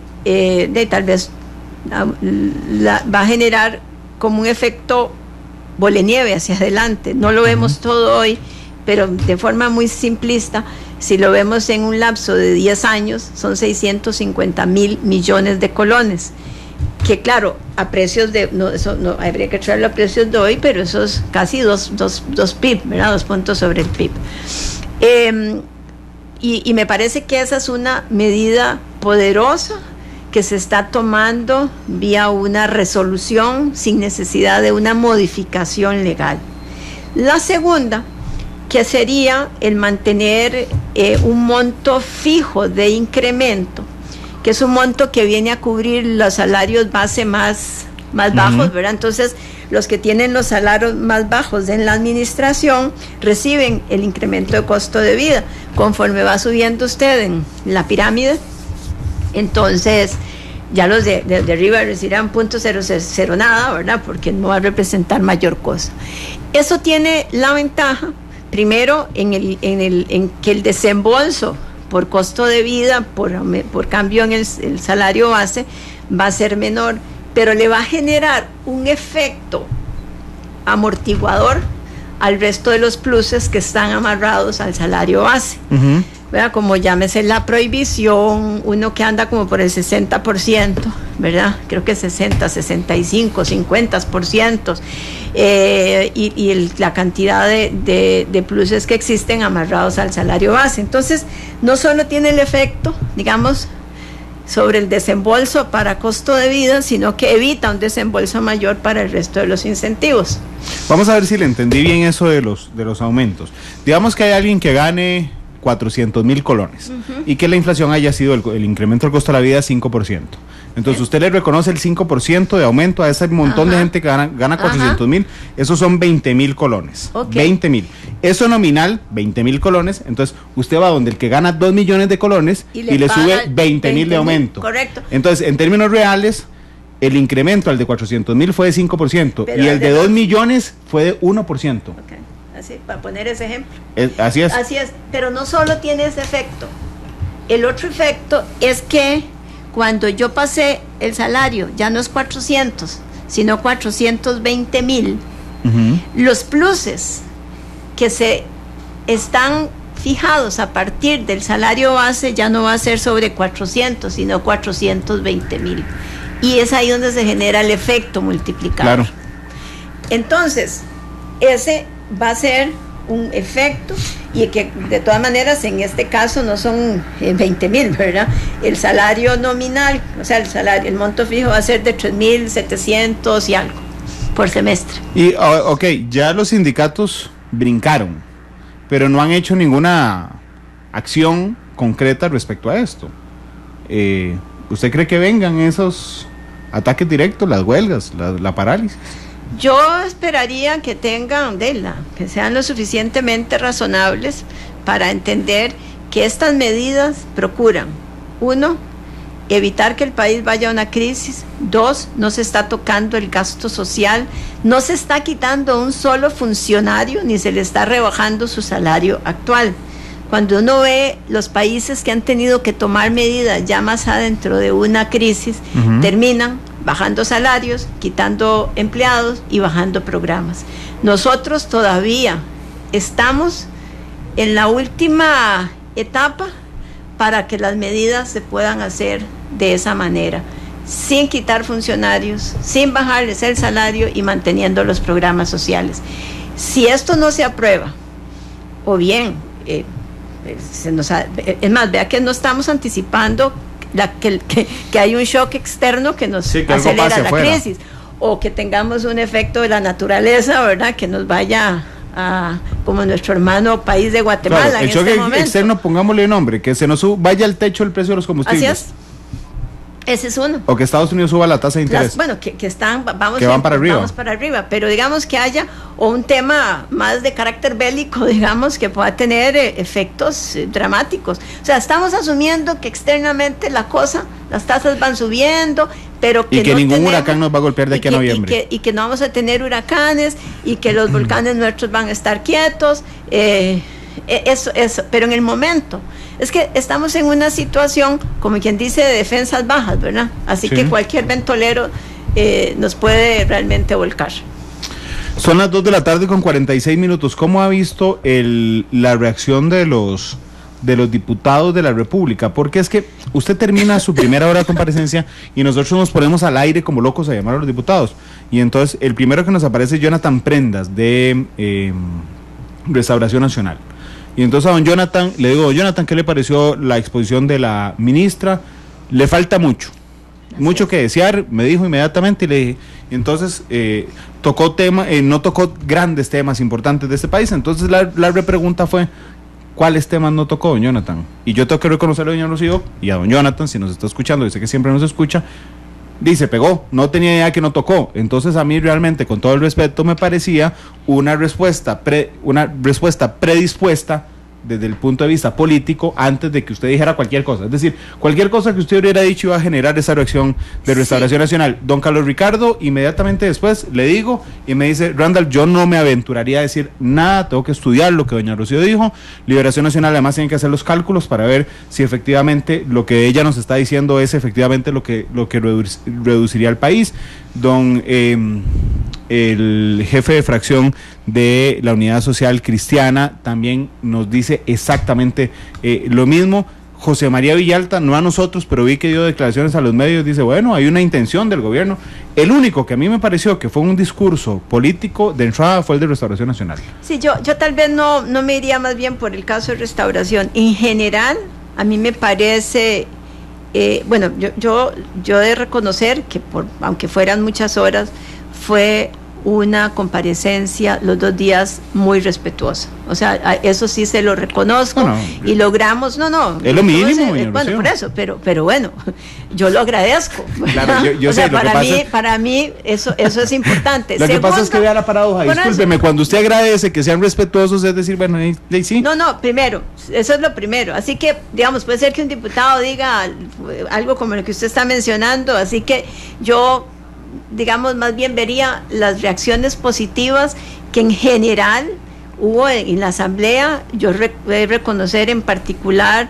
tal vez va a generar como un efecto bolenieve hacia adelante. No lo vemos todo hoy, pero de forma muy simplista, si lo vemos en un lapso de 10 años, son 650,000 millones de colones, que claro, a precios de, eso no habría que traerlo a precios de hoy, pero eso es casi 2 PIB, ¿verdad? 2 puntos sobre el PIB. Y me parece que esa es una medida poderosa que se está tomando vía una resolución sin necesidad de una modificación legal. La segunda, que sería el mantener un monto fijo de incremento, que es un monto que viene a cubrir los salarios base más bajos, ¿verdad? Entonces, los que tienen los salarios más bajos en la administración reciben el incremento de costo de vida. Conforme va subiendo usted en la pirámide, entonces ya los de arriba recibirán .00 nada, ¿verdad? Porque no va a representar mayor cosa. Eso tiene la ventaja, primero, en que el desembolso por costo de vida, por cambio en el salario base, va a ser menor, pero le va a generar un efecto amortiguador al resto de los pluses que están amarrados al salario base. ¿Verdad? Como llámese la prohibición, uno que anda como por el 60%, ¿verdad? Creo que 60, 65, 50%, y la cantidad de pluses que existen amarrados al salario base. Entonces, no solo tiene el efecto, digamos, sobre el desembolso para costo de vida, sino que evita un desembolso mayor para el resto de los incentivos. Vamos a ver si le entendí bien eso de los aumentos. Digamos que hay alguien que gane 400,000 colones y que la inflación haya sido el incremento del costo de la vida 5%. Entonces usted le reconoce el 5% de aumento a ese montón de gente que gana 400,000, esos son 20,000 colones. 20,000. Eso nominal, 20,000 colones, entonces usted va donde el que gana 2 millones de colones y le sube 20,000 de aumento. Correcto. Entonces, en términos reales, el incremento al de 400,000 fue de 5%, pero y el de 2 millones fue de 1%. Okay. Así, para poner ese ejemplo. Así es. Así es, pero no solo tiene ese efecto. El otro efecto es que cuando yo pasé el salario, ya no es 400, sino 420,000, los pluses que se están fijados a partir del salario base ya no va a ser sobre 400, sino 420,000. Y es ahí donde se genera el efecto multiplicador. Claro. Entonces, ese va a ser un efecto, y que de todas maneras en este caso no son 20,000, ¿verdad? El salario nominal, o sea, el monto fijo va a ser de 3,700 y algo por semestre. Y, ok, ya los sindicatos brincaron, pero no han hecho ninguna acción concreta respecto a esto. ¿Usted cree que vengan esos ataques directos, las huelgas, la parálisis? Yo esperaría que tengan que sean lo suficientemente razonables para entender que estas medidas procuran, 1, evitar que el país vaya a una crisis; 2, no se está tocando el gasto social, no se está quitando a un solo funcionario ni se le está rebajando su salario actual. Cuando uno ve los países que han tenido que tomar medidas ya más adentro de una crisis, terminan bajando salarios, quitando empleados y bajando programas. Nosotros todavía estamos en la última etapa para que las medidas se puedan hacer de esa manera, sin quitar funcionarios, sin bajarles el salario y manteniendo los programas sociales. Si esto no se aprueba, o bien es más, vea que no estamos anticipando que hay un shock externo que nos acelera la crisis, o que tengamos un efecto de la naturaleza, ¿verdad?, que nos vaya a, como nuestro hermano país de Guatemala. Claro, el shock externo, pongámosle nombre, que se nos vaya al techo el precio de los combustibles. Así es. Ese es uno. O que Estados Unidos suba la tasa de interés. Van para arriba, pero digamos que haya un tema más de carácter bélico, digamos, que pueda tener efectos dramáticos. O sea, estamos asumiendo que externamente las tasas van subiendo, pero que ningún huracán nos va a golpear de aquí a noviembre. Y que no vamos a tener huracanes, y que los volcanes nuestros van a estar quietos. Eso, pero en el momento, es que estamos en una situación, como quien dice, de defensas bajas, ¿verdad? Así que cualquier ventolero nos puede realmente volcar. Son las 2 de la tarde con 46 minutos. ¿Cómo ha visto la reacción de los diputados de la República? Porque es que usted termina su primera hora de comparecencia y nosotros nos ponemos al aire como locos a llamar a los diputados. Y entonces el primero que nos aparece es Jonathan Prendas, de Restauración Nacional. Y entonces a don Jonathan, le digo, Jonathan, ¿qué le pareció la exposición de la ministra? Le falta mucho que desear, me dijo inmediatamente, y le dije, y entonces tocó no tocó grandes temas importantes de este país. Entonces la repregunta fue, ¿cuáles temas no tocó don Jonathan? Y yo tengo que reconocerle a doña Rocío y a don Jonathan, si nos está escuchando, dice que siempre nos escucha, dice, pegó, no tenía idea que no tocó. Entonces a mí realmente, con todo el respeto, me parecía una respuesta predispuesta desde el punto de vista político antes de que usted dijera cualquier cosa. Es decir, cualquier cosa que usted hubiera dicho iba a generar esa reacción de Restauración Nacional. Don Carlos Ricardo, inmediatamente después le digo y me dice, Randall, yo no me aventuraría a decir nada, tengo que estudiar lo que doña Rocío dijo. Liberación Nacional además tiene que hacer los cálculos para ver si efectivamente lo que ella nos está diciendo es efectivamente lo que reduciría el país. El jefe de fracción de la Unidad Social Cristiana también nos dice exactamente lo mismo. José María Villalta, no a nosotros, pero vi que dio declaraciones a los medios, dice, bueno, hay una intención del gobierno. El único que a mí me pareció que fue un discurso político de entrada fue el de Restauración Nacional. Sí, yo tal vez no me iría más bien por el caso de Restauración. En general, a mí me parece... yo he de reconocer que aunque fueran muchas horas, fue una comparecencia los 2 días muy respetuosa. O sea, eso sí se lo reconozco, y logramos, es lo mínimo, bueno, por eso, pero bueno, yo lo agradezco. Claro, yo sé, para mí eso es importante. Lo que pasa es que vea la paradoja, discúlpeme, cuando usted agradece que sean respetuosos, es decir, bueno, sí. No, primero, eso es lo primero. Así que, digamos, puede ser que un diputado diga algo como lo que usted está mencionando, así que yo, digamos, más bien vería las reacciones positivas que en general hubo en la asamblea. Yo voy a reconocer en particular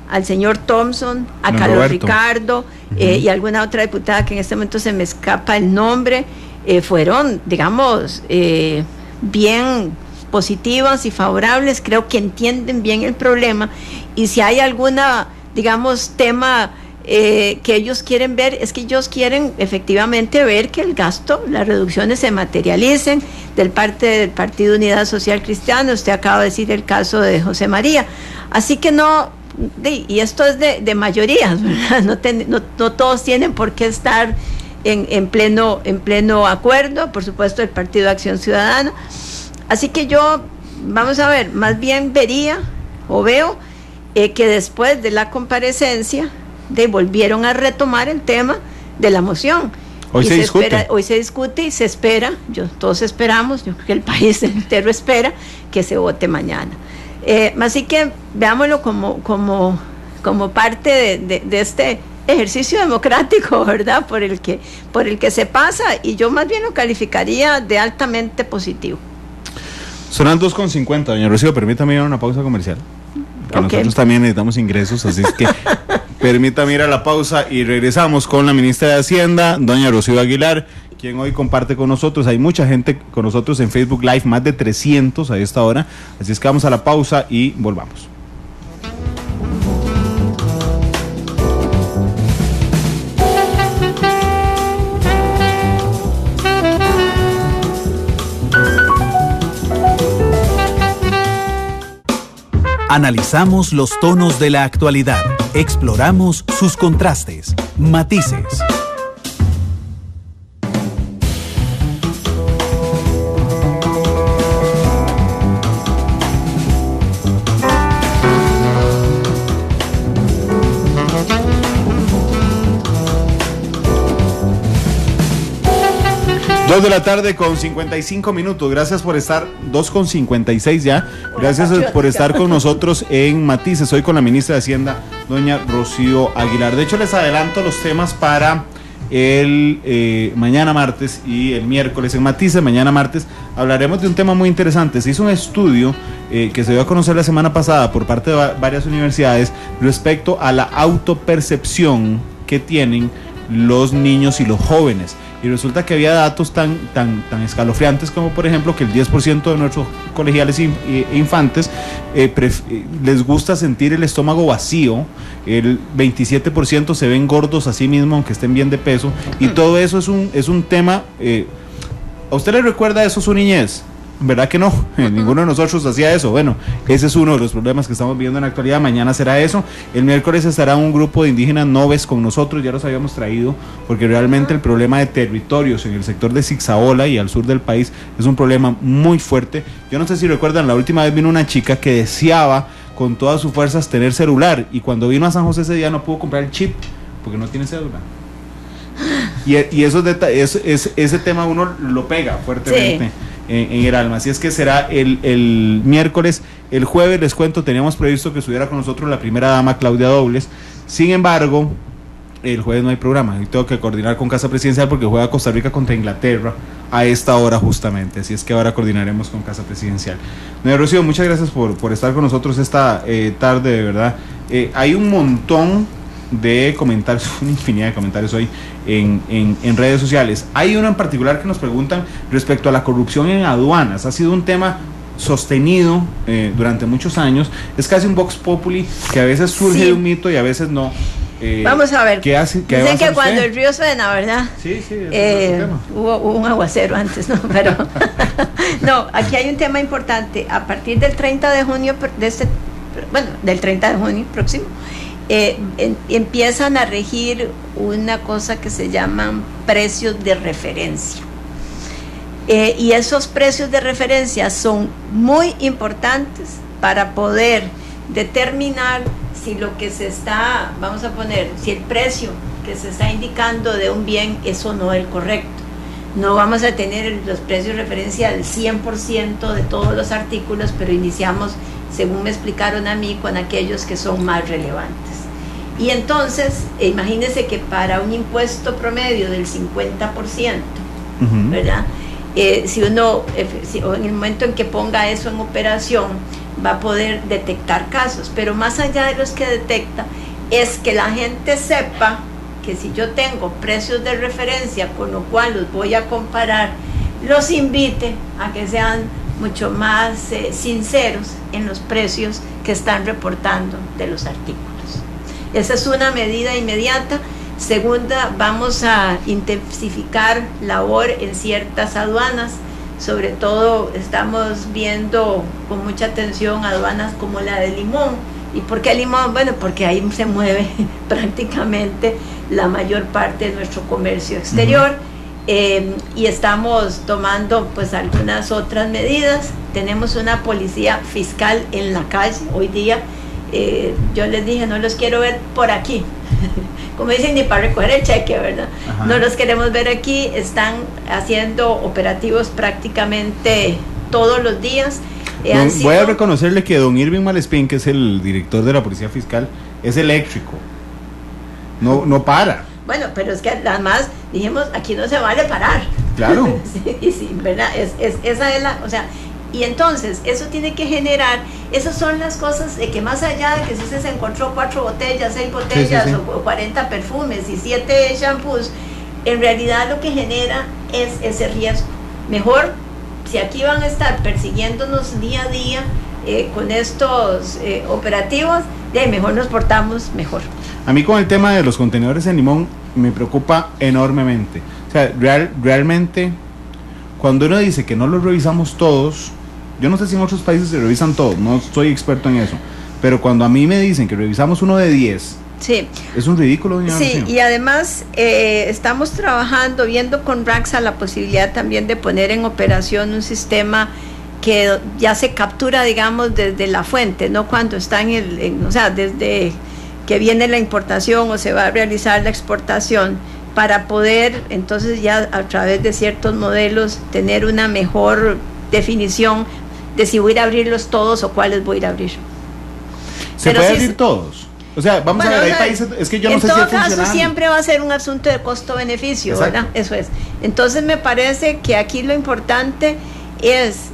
al señor Thompson, a Carlos Roberto Ricardo, y alguna otra diputada que en este momento se me escapa el nombre, fueron, digamos, bien positivas y favorables. Creo que entienden bien el problema, y si hay alguna, digamos, tema que ellos quieren ver, es que ellos quieren efectivamente ver que el gasto, las reducciones se materialicen del Partido Unidad Social Cristiana. Usted acaba de decir el caso de José María, así que y esto es de mayorías, ¿verdad? No todos tienen por qué estar en pleno acuerdo, por supuesto el Partido de Acción Ciudadana. Así que yo, vamos a ver, más bien veo que después de la comparecencia volvieron a retomar el tema de la moción. Hoy se discute y se espera, todos esperamos, yo creo que el país entero espera que se vote mañana. Así que veámoslo como parte de este ejercicio democrático, ¿verdad? Por el que se pasa, y yo más bien lo calificaría de altamente positivo. Sonan 2:50, doña Rocío, permítame ir a una pausa comercial, que nosotros también necesitamos ingresos, así es que permítame ir a la pausa y regresamos con la ministra de Hacienda, doña Rocío Aguilar, quien hoy comparte con nosotros. Hay mucha gente con nosotros en Facebook Live, más de 300 a esta hora, así es que vamos a la pausa y volvamos. Analizamos los tonos de la actualidad, exploramos sus contrastes, matices. Dos de la tarde con 55 minutos. Gracias por estar, 2:56 ya. Gracias por estar con nosotros en Matices. Hoy con la ministra de Hacienda, doña Rocío Aguilar. De hecho, les adelanto los temas para el mañana martes y el miércoles en Matices. Mañana martes hablaremos de un tema muy interesante. Se hizo un estudio que se dio a conocer la semana pasada por parte de varias universidades respecto a la autopercepción que tienen los niños y los jóvenes. Y resulta que había datos tan escalofriantes como, por ejemplo, que el 10% de nuestros colegiales infantes les gusta sentir el estómago vacío, el 27% se ven gordos a sí mismos aunque estén bien de peso, y todo eso es un tema. ¿A usted le recuerda eso su niñez? ¿Verdad que no? Ninguno de nosotros hacía eso. Bueno, ese es uno de los problemas que estamos viendo en la actualidad. Mañana será eso. El miércoles estará un grupo de indígenas noves con nosotros. Ya los habíamos traído porque realmente el problema de territorios en el sector de Zixaola y al sur del país es un problema muy fuerte. Yo no sé si recuerdan, la última vez vino una chica que deseaba con todas sus fuerzas tener celular, y cuando vino a San José ese día no pudo comprar el chip porque no tiene cédula. Y ese tema uno lo pega fuertemente. Sí. En el alma. Así es que será el miércoles. El jueves, les cuento, teníamos previsto que estuviera con nosotros la primera dama Claudia Dobles. Sin embargo, el jueves no hay programa y tengo que coordinar con Casa Presidencial porque juega Costa Rica contra Inglaterra a esta hora justamente. Así es que ahora coordinaremos con Casa Presidencial. Doña Rocío, muchas gracias por estar con nosotros esta tarde, de verdad. Hay un montón de comentarios, una infinidad de comentarios hoy en redes sociales. Hay uno en particular que nos preguntan respecto a la corrupción en aduanas. Ha sido un tema sostenido durante muchos años. Es casi un vox populi que a veces surge de un mito y a veces no. Vamos a ver. Dicen que cuando el río suena, ¿verdad? Sí, hubo un aguacero antes, ¿no? Pero no, aquí hay un tema importante. A partir del 30 de junio del 30 de junio próximo, empiezan a regir una cosa que se llaman precios de referencia. Y esos precios de referencia son muy importantes para poder determinar si lo que se está, vamos a poner, si el precio que se está indicando de un bien es o no el correcto. No vamos a tener los precios de referencia del 100% de todos los artículos, pero iniciamos, según me explicaron a mí, con aquellos que son más relevantes. Y entonces, imagínense que para un impuesto promedio del 50%, ¿verdad? Si uno, en el momento en que ponga eso en operación, va a poder detectar casos, pero más allá de los que detecta, es que la gente sepa que si yo tengo precios de referencia con lo cual los voy a comparar, los invite a que sean mucho más sinceros en los precios que están reportando de los artículos. Esa es una medida inmediata. Segunda, vamos a intensificar labor en ciertas aduanas, sobre todo estamos viendo con mucha atención aduanas como la de Limón. ¿Y por qué Limón? Bueno, porque ahí se mueve prácticamente la mayor parte de nuestro comercio exterior. Y estamos tomando pues algunas otras medidas. Tenemos una policía fiscal en la calle hoy día. Yo les dije, no los quiero ver por aquí, como dicen, ni para recoger el cheque, ¿verdad? Ajá. No los queremos ver aquí. Están haciendo operativos prácticamente todos los días. Voy a reconocerle que don Irving Malespín, que es el director de la Policía Fiscal, es eléctrico, no para. Bueno, pero es que además dijimos, aquí no se vale parar. Claro. Sí, ¿verdad? Esa es la, o sea, y entonces eso tiene que generar, esas son las cosas de que más allá de que si se encontró 4 botellas, 6 botellas, sí. O 40 perfumes y 7 shampoos, en realidad lo que genera es ese riesgo. Mejor, si aquí van a estar persiguiéndonos día a día con estos operativos, mejor nos portamos mejor. A mí con el tema de los contenedores en Limón me preocupa enormemente. O sea, realmente, cuando uno dice que no los revisamos todos, yo no sé si en otros países se revisan todos, no soy experto en eso, pero cuando a mí me dicen que revisamos uno de 10, sí, es un ridículo, doña Sí, y además estamos trabajando, viendo con RACSA la posibilidad también de poner en operación un sistema que ya se captura, digamos, desde la fuente, no cuando está o sea, desde que viene la importación o se va a realizar la exportación, para poder entonces ya a través de ciertos modelos tener una mejor definición de si voy a ir a abrirlos todos o cuáles voy a ir a abrir. ¿Se puede abrir todos? O sea, vamos a ver, hay países, es que yo no sé si en todo caso siempre va a ser un asunto de costo-beneficio, ¿verdad? Eso es. Entonces me parece que aquí lo importante es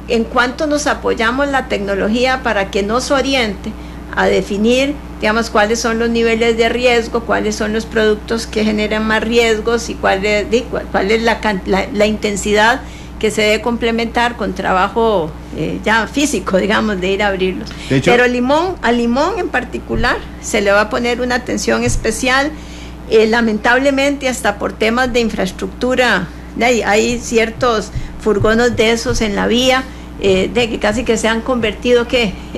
en cuanto nos apoyamos la tecnología para que nos oriente a definir, digamos, cuáles son los niveles de riesgo, cuáles son los productos que generan más riesgos y cuál es la intensidad que se debe complementar con trabajo ya físico, digamos, de ir a abrirlos. Pero a Limón en particular se le va a poner una atención especial, lamentablemente hasta por temas de infraestructura, hay ciertos furgones de esos en la vía, de que casi que se han convertido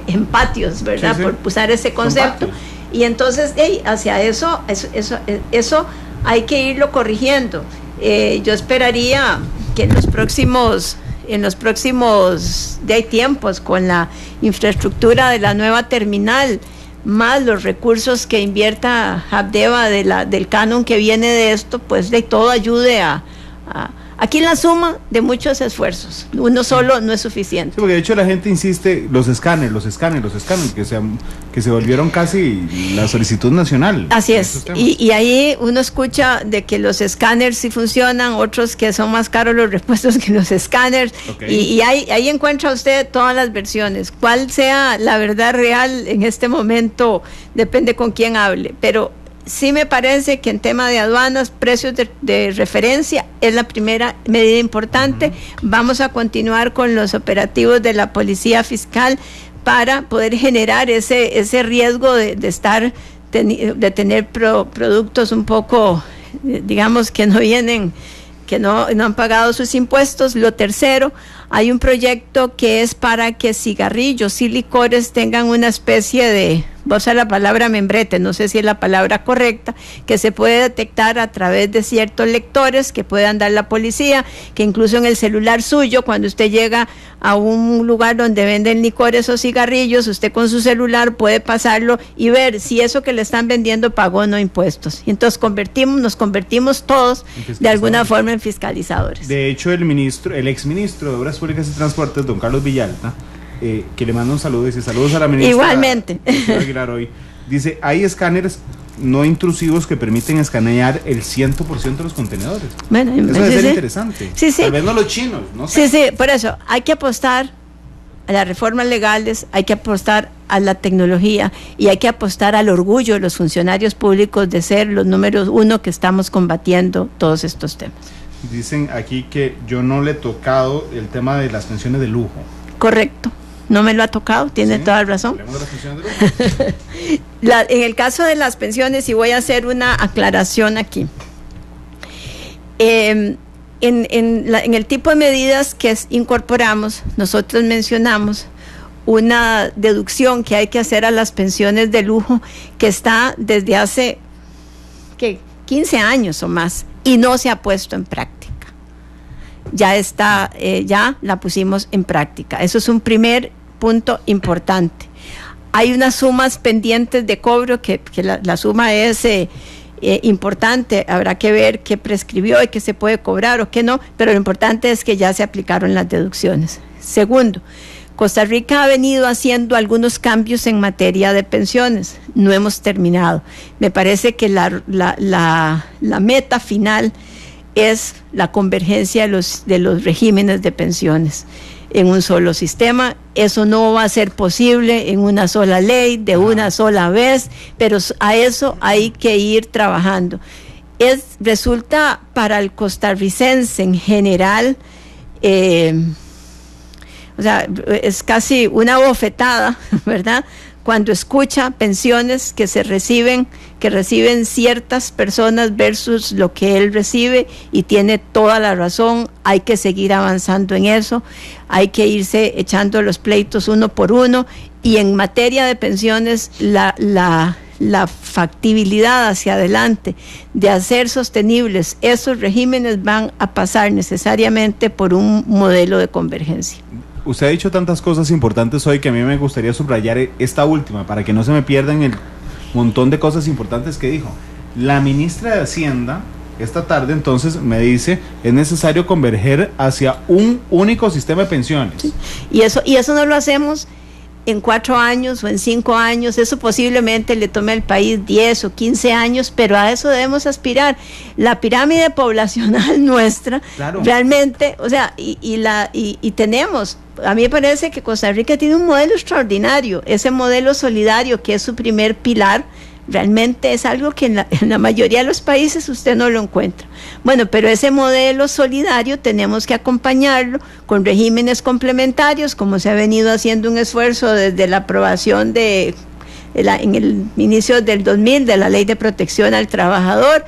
en patios, ¿verdad? Sí. Por usar ese concepto. Y entonces hacia eso hay que irlo corrigiendo. Yo esperaría que en los próximos tiempos, con la infraestructura de la nueva terminal, más los recursos que invierta Habdeba del canon que viene de esto, pues de todo ayude aquí la suma de muchos esfuerzos, uno solo no es suficiente. Sí, porque de hecho la gente insiste, los escáneres, que se volvieron casi la solicitud nacional. Así es, y ahí uno escucha de que los escáneres sí funcionan, otros que son más caros los repuestos que los escáneres, y ahí encuentra usted todas las versiones. Cuál sea la verdad real en este momento depende con quién hable, pero sí me parece que en tema de aduanas, precios de referencia es la primera medida importante. Vamos a continuar con los operativos de la Policía Fiscal para poder generar ese riesgo de tener productos un poco, digamos, que no vienen, que no han pagado sus impuestos. Lo tercero, hay un proyecto que es para que cigarrillos y licores tengan una especie de voy a usar la palabra membrete, no sé si es la palabra correcta, que se puede detectar a través de ciertos lectores que puede andar la policía, que incluso en el celular suyo, cuando usted llega a un lugar donde venden licores o cigarrillos, usted con su celular puede pasarlo y ver si eso que le están vendiendo pagó o no impuestos. Y entonces nos convertimos todos de alguna forma en fiscalizadores. De hecho, el exministro de Obras Públicas y Transportes, don Carlos Villalta, que le manda un saludo, dice saludos a la ministra igualmente Aguilar hoy, dice, hay escáneres no intrusivos que permiten escanear el 100% de los contenedores. Bueno, eso debe ser interesante. Sí. Tal vez no los chinos, no sé. Sí, por eso hay que apostar a las reformas legales, hay que apostar a la tecnología y hay que apostar al orgullo de los funcionarios públicos de ser los números uno que estamos combatiendo todos estos temas. Dicen aquí que yo no le he tocado el tema de las pensiones de lujo. Correcto. No me lo ha tocado, tiene toda la razón. ¿Hablemos de las pensiones de lujo? En el caso de las pensiones, y voy a hacer una aclaración aquí. En el tipo de medidas que incorporamos, nosotros mencionamos una deducción que hay que hacer a las pensiones de lujo que está desde hace 15 años o más y no se ha puesto en práctica. Ya está, ya la pusimos en práctica. Eso es un primer punto importante. Hay unas sumas pendientes de cobro que la suma es importante, habrá que ver qué prescribió y qué se puede cobrar o qué no, pero lo importante es que ya se aplicaron las deducciones. Segundo, Costa Rica ha venido haciendo algunos cambios en materia de pensiones, no hemos terminado. Me parece que la meta final es la convergencia de los regímenes de pensiones en un solo sistema. Eso no va a ser posible en una sola ley, de una sola vez, pero a eso hay que ir trabajando. Resulta para el costarricense en general, o sea, es casi una bofetada, ¿verdad?, cuando escucha pensiones que reciben ciertas personas versus lo que él recibe, y tiene toda la razón. Hay que seguir avanzando en eso, hay que irse echando los pleitos uno por uno, y en materia de pensiones la factibilidad hacia adelante de hacer sostenibles esos regímenes van a pasar necesariamente por un modelo de convergencia. Usted ha dicho tantas cosas importantes hoy que a mí me gustaría subrayar esta última para que no se me pierdan el montón de cosas importantes que dijo. La ministra de Hacienda esta tarde entonces me dice, es necesario converger hacia un único sistema de pensiones. Sí. Y eso no lo hacemos en 4 años o en 5 años, eso posiblemente le tome al país 10 o 15 años, pero a eso debemos aspirar. La pirámide poblacional nuestra, claro, realmente, o sea, y tenemos, a mí me parece que Costa Rica tiene un modelo extraordinario, ese modelo solidario que es su primer pilar. Realmente es algo que en la mayoría de los países usted no lo encuentra. Bueno, pero ese modelo solidario tenemos que acompañarlo con regímenes complementarios, como se ha venido haciendo un esfuerzo desde la aprobación en el inicio del 2000 de la Ley de Protección al Trabajador,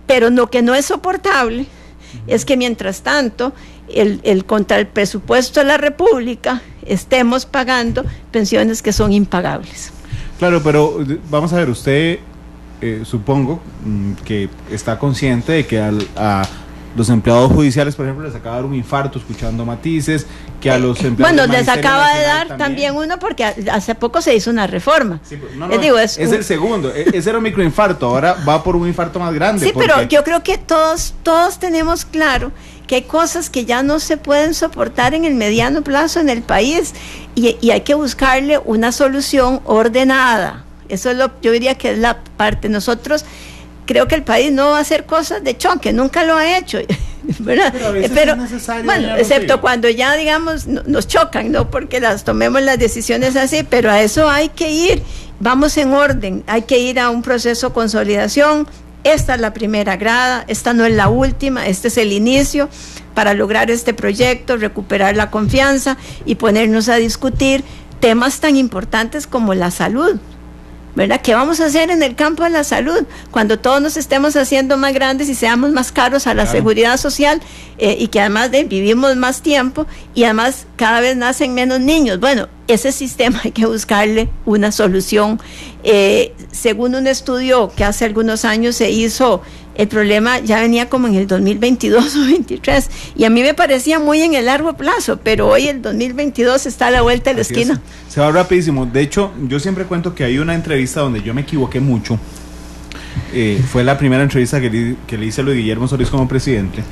pero lo que no es soportable es que mientras tanto contra el presupuesto de la República estemos pagando pensiones que son impagables. Claro, pero vamos a ver, usted supongo que está consciente de que a los empleados judiciales, por ejemplo, les acaba de dar un infarto escuchando matices, que a los empleados bueno, les acaba de dar también uno porque hace poco se hizo una reforma. Sí, es el segundo, ese era un microinfarto, ahora va por un infarto más grande. Sí, pero yo creo que todos tenemos claro que hay cosas que ya no se pueden soportar en el mediano plazo en el país y hay que buscarle una solución ordenada. Eso es yo diría que es la parte. Nosotros creo que el país no va a hacer cosas de choque, nunca lo ha hecho, ¿verdad? Pero es necesario, bueno, excepto cuando ya, digamos, nos chocan, no porque tomemos las decisiones así, pero a eso hay que ir, vamos en orden, hay que ir a un proceso de consolidación. Esta es la primera grada, esta no es la última, este es el inicio para lograr este proyecto, recuperar la confianza y ponernos a discutir temas tan importantes como la salud, ¿verdad? ¿Qué vamos a hacer en el campo de la salud cuando todos nos estemos haciendo más grandes y seamos más caros a la seguridad social y que además vivimos más tiempo y además cada vez nacen menos niños? Bueno, ese sistema hay que buscarle una solución. Según un estudio que hace algunos años se hizo, el problema ya venía como en el 2022 o 2023, y a mí me parecía muy en el largo plazo, pero hoy el 2022 está a la vuelta de la esquina. Se va rapidísimo. De hecho, yo siempre cuento que hay una entrevista donde yo me equivoqué mucho. Fue la primera entrevista que le hice a Luis Guillermo Solís como presidente,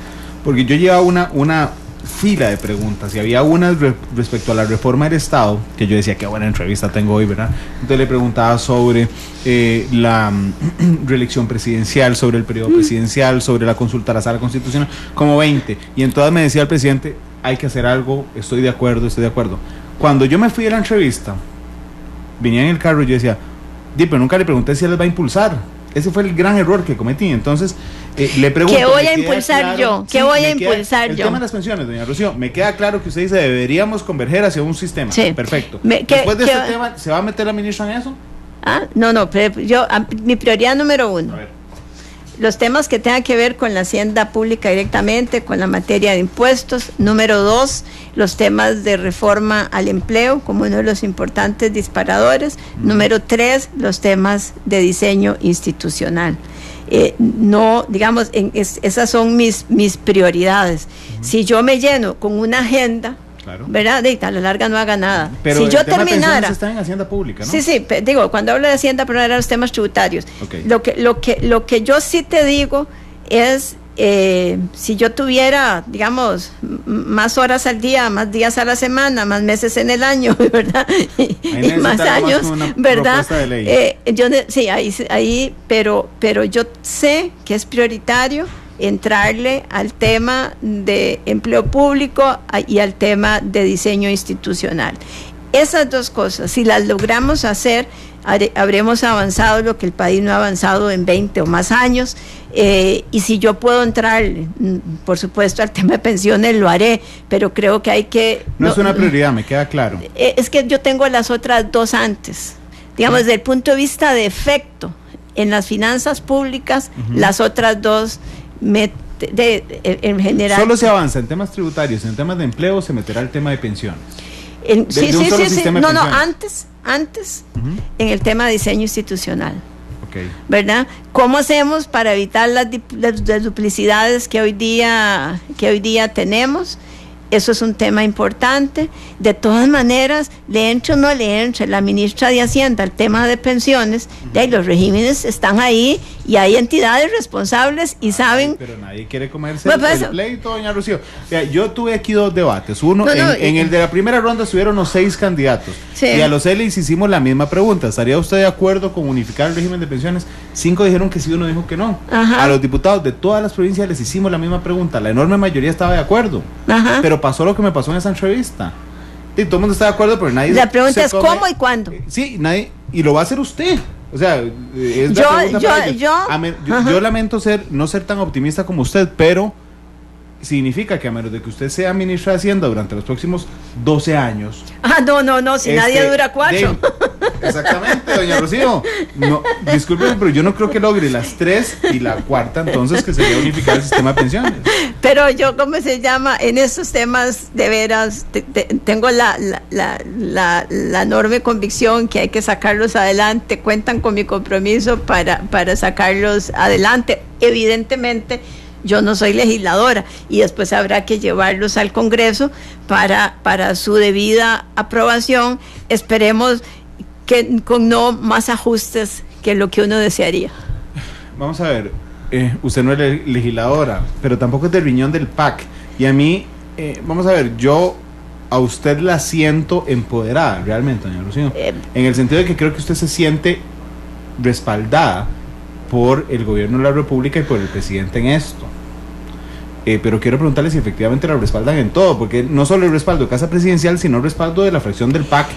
porque yo llevaba una fila de preguntas y había unas respecto a la reforma del Estado que yo decía, qué buena entrevista tengo hoy, ¿verdad? Entonces le preguntaba sobre la reelección presidencial, sobre el periodo presidencial, sobre la consulta a la Sala Constitucional, como 20, y en todas me decía el presidente, hay que hacer algo, estoy de acuerdo. Cuando yo me fui a la entrevista, venía en el carro y yo decía, pero nunca le pregunté si él les va a impulsar. Ese fue el gran error que cometí. Entonces, le pregunto... ¿Qué voy a impulsar yo? ¿Qué voy a impulsar yo? El tema de las pensiones, doña Rocío, me queda claro que usted dice deberíamos converger hacia un sistema. Sí. Perfecto. Después de este tema, ¿se va a meter la ministra en eso? No, mi prioridad número 1. A ver. Los temas que tengan que ver con la hacienda pública directamente, con la materia de impuestos. Número 2, los temas de reforma al empleo como uno de los importantes disparadores. Número 3, los temas de diseño institucional. No, digamos, esas son mis prioridades. Si yo me lleno con una agenda, claro, ¿verdad? A la larga no haga nada. Pero si yo terminara, está en Hacienda Pública, ¿no? Sí, digo, cuando hablo de Hacienda, pero eran los temas tributarios. Okay. Lo que yo sí te digo es, si yo tuviera, digamos, más horas al día, más días a la semana, más meses en el año, ¿verdad? Y más años, ¿verdad? Pero yo sé que es prioritario entrarle al tema de empleo público y al tema de diseño institucional. Esas dos cosas, si las logramos hacer, habremos avanzado lo que el país no ha avanzado en 20 o más años, y si yo puedo entrar, por supuesto, al tema de pensiones, lo haré, pero creo que hay que... No es una prioridad, me queda claro. Es que yo tengo las otras dos antes, digamos, desde el punto de vista de efecto en las finanzas públicas, las otras dos en general. Solo se avanza en temas tributarios, en temas de empleo se meterá el tema de pensiones. Sí. Antes en el tema de diseño institucional. Okay. ¿Verdad? ¿Cómo hacemos para evitar las duplicidades que hoy día tenemos? Eso es un tema importante. De todas maneras, le entre o no le entre la ministra de Hacienda el tema de pensiones, los regímenes están ahí y hay entidades responsables y saben... Pero nadie quiere comerse el pleito, doña Rocío. Yo tuve aquí dos debates. Uno, en el de la primera ronda estuvieron los 6 candidatos. Sí. Y a los 6 les hicimos la misma pregunta. ¿Estaría usted de acuerdo con unificar el régimen de pensiones? 5 dijeron que sí, uno dijo que no. Ajá. A los diputados de todas las provincias les hicimos la misma pregunta. La enorme mayoría estaba de acuerdo. Pero pero pasó lo que me pasó en esa entrevista. Y todo el mundo está de acuerdo, pero nadie... La pregunta es cómo y cuándo. Sí, nadie... Y lo va a hacer usted. O sea, es la pregunta para ellos. Yo lamento no ser tan optimista como usted, pero significa que a menos de que usted sea ministra de Hacienda durante los próximos 12 años... No, si nadie dura 4. Exactamente, doña Rocío. No, discúlpeme, pero yo no creo que logre las 3 y la cuarta, entonces, que sería unificar el sistema de pensiones. Pero yo, ¿cómo se llama? En estos temas, de veras, tengo la enorme convicción que hay que sacarlos adelante. Cuentan con mi compromiso para sacarlos adelante. Evidentemente, yo no soy legisladora y después habrá que llevarlos al Congreso para su debida aprobación. Esperemos que con no más ajustes que lo que uno desearía. Vamos a ver, usted no es legisladora, pero tampoco es del riñón del PAC. Y a mí, vamos a ver, yo a usted la siento empoderada, realmente, doña Rocío. En el sentido de que creo que usted se siente respaldada por el gobierno de la República y por el presidente en esto. Pero quiero preguntarle si efectivamente la respaldan en todo, porque no solo el respaldo de Casa Presidencial, sino el respaldo de la fracción del PAC.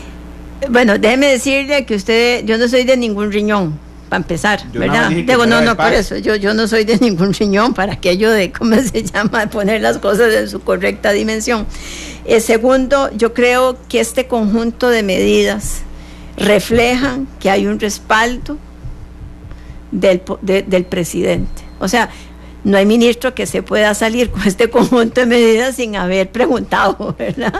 Bueno, déjeme decirle que yo no soy de ningún riñón, para empezar, ¿verdad? Por eso, yo no soy de ningún riñón para aquello de, ¿cómo se llama?, poner las cosas en su correcta dimensión. Segundo, yo creo que este conjunto de medidas reflejan que hay un respaldo del presidente. O sea, no hay ministro que se pueda salir con este conjunto de medidas sin haber preguntado, ¿verdad?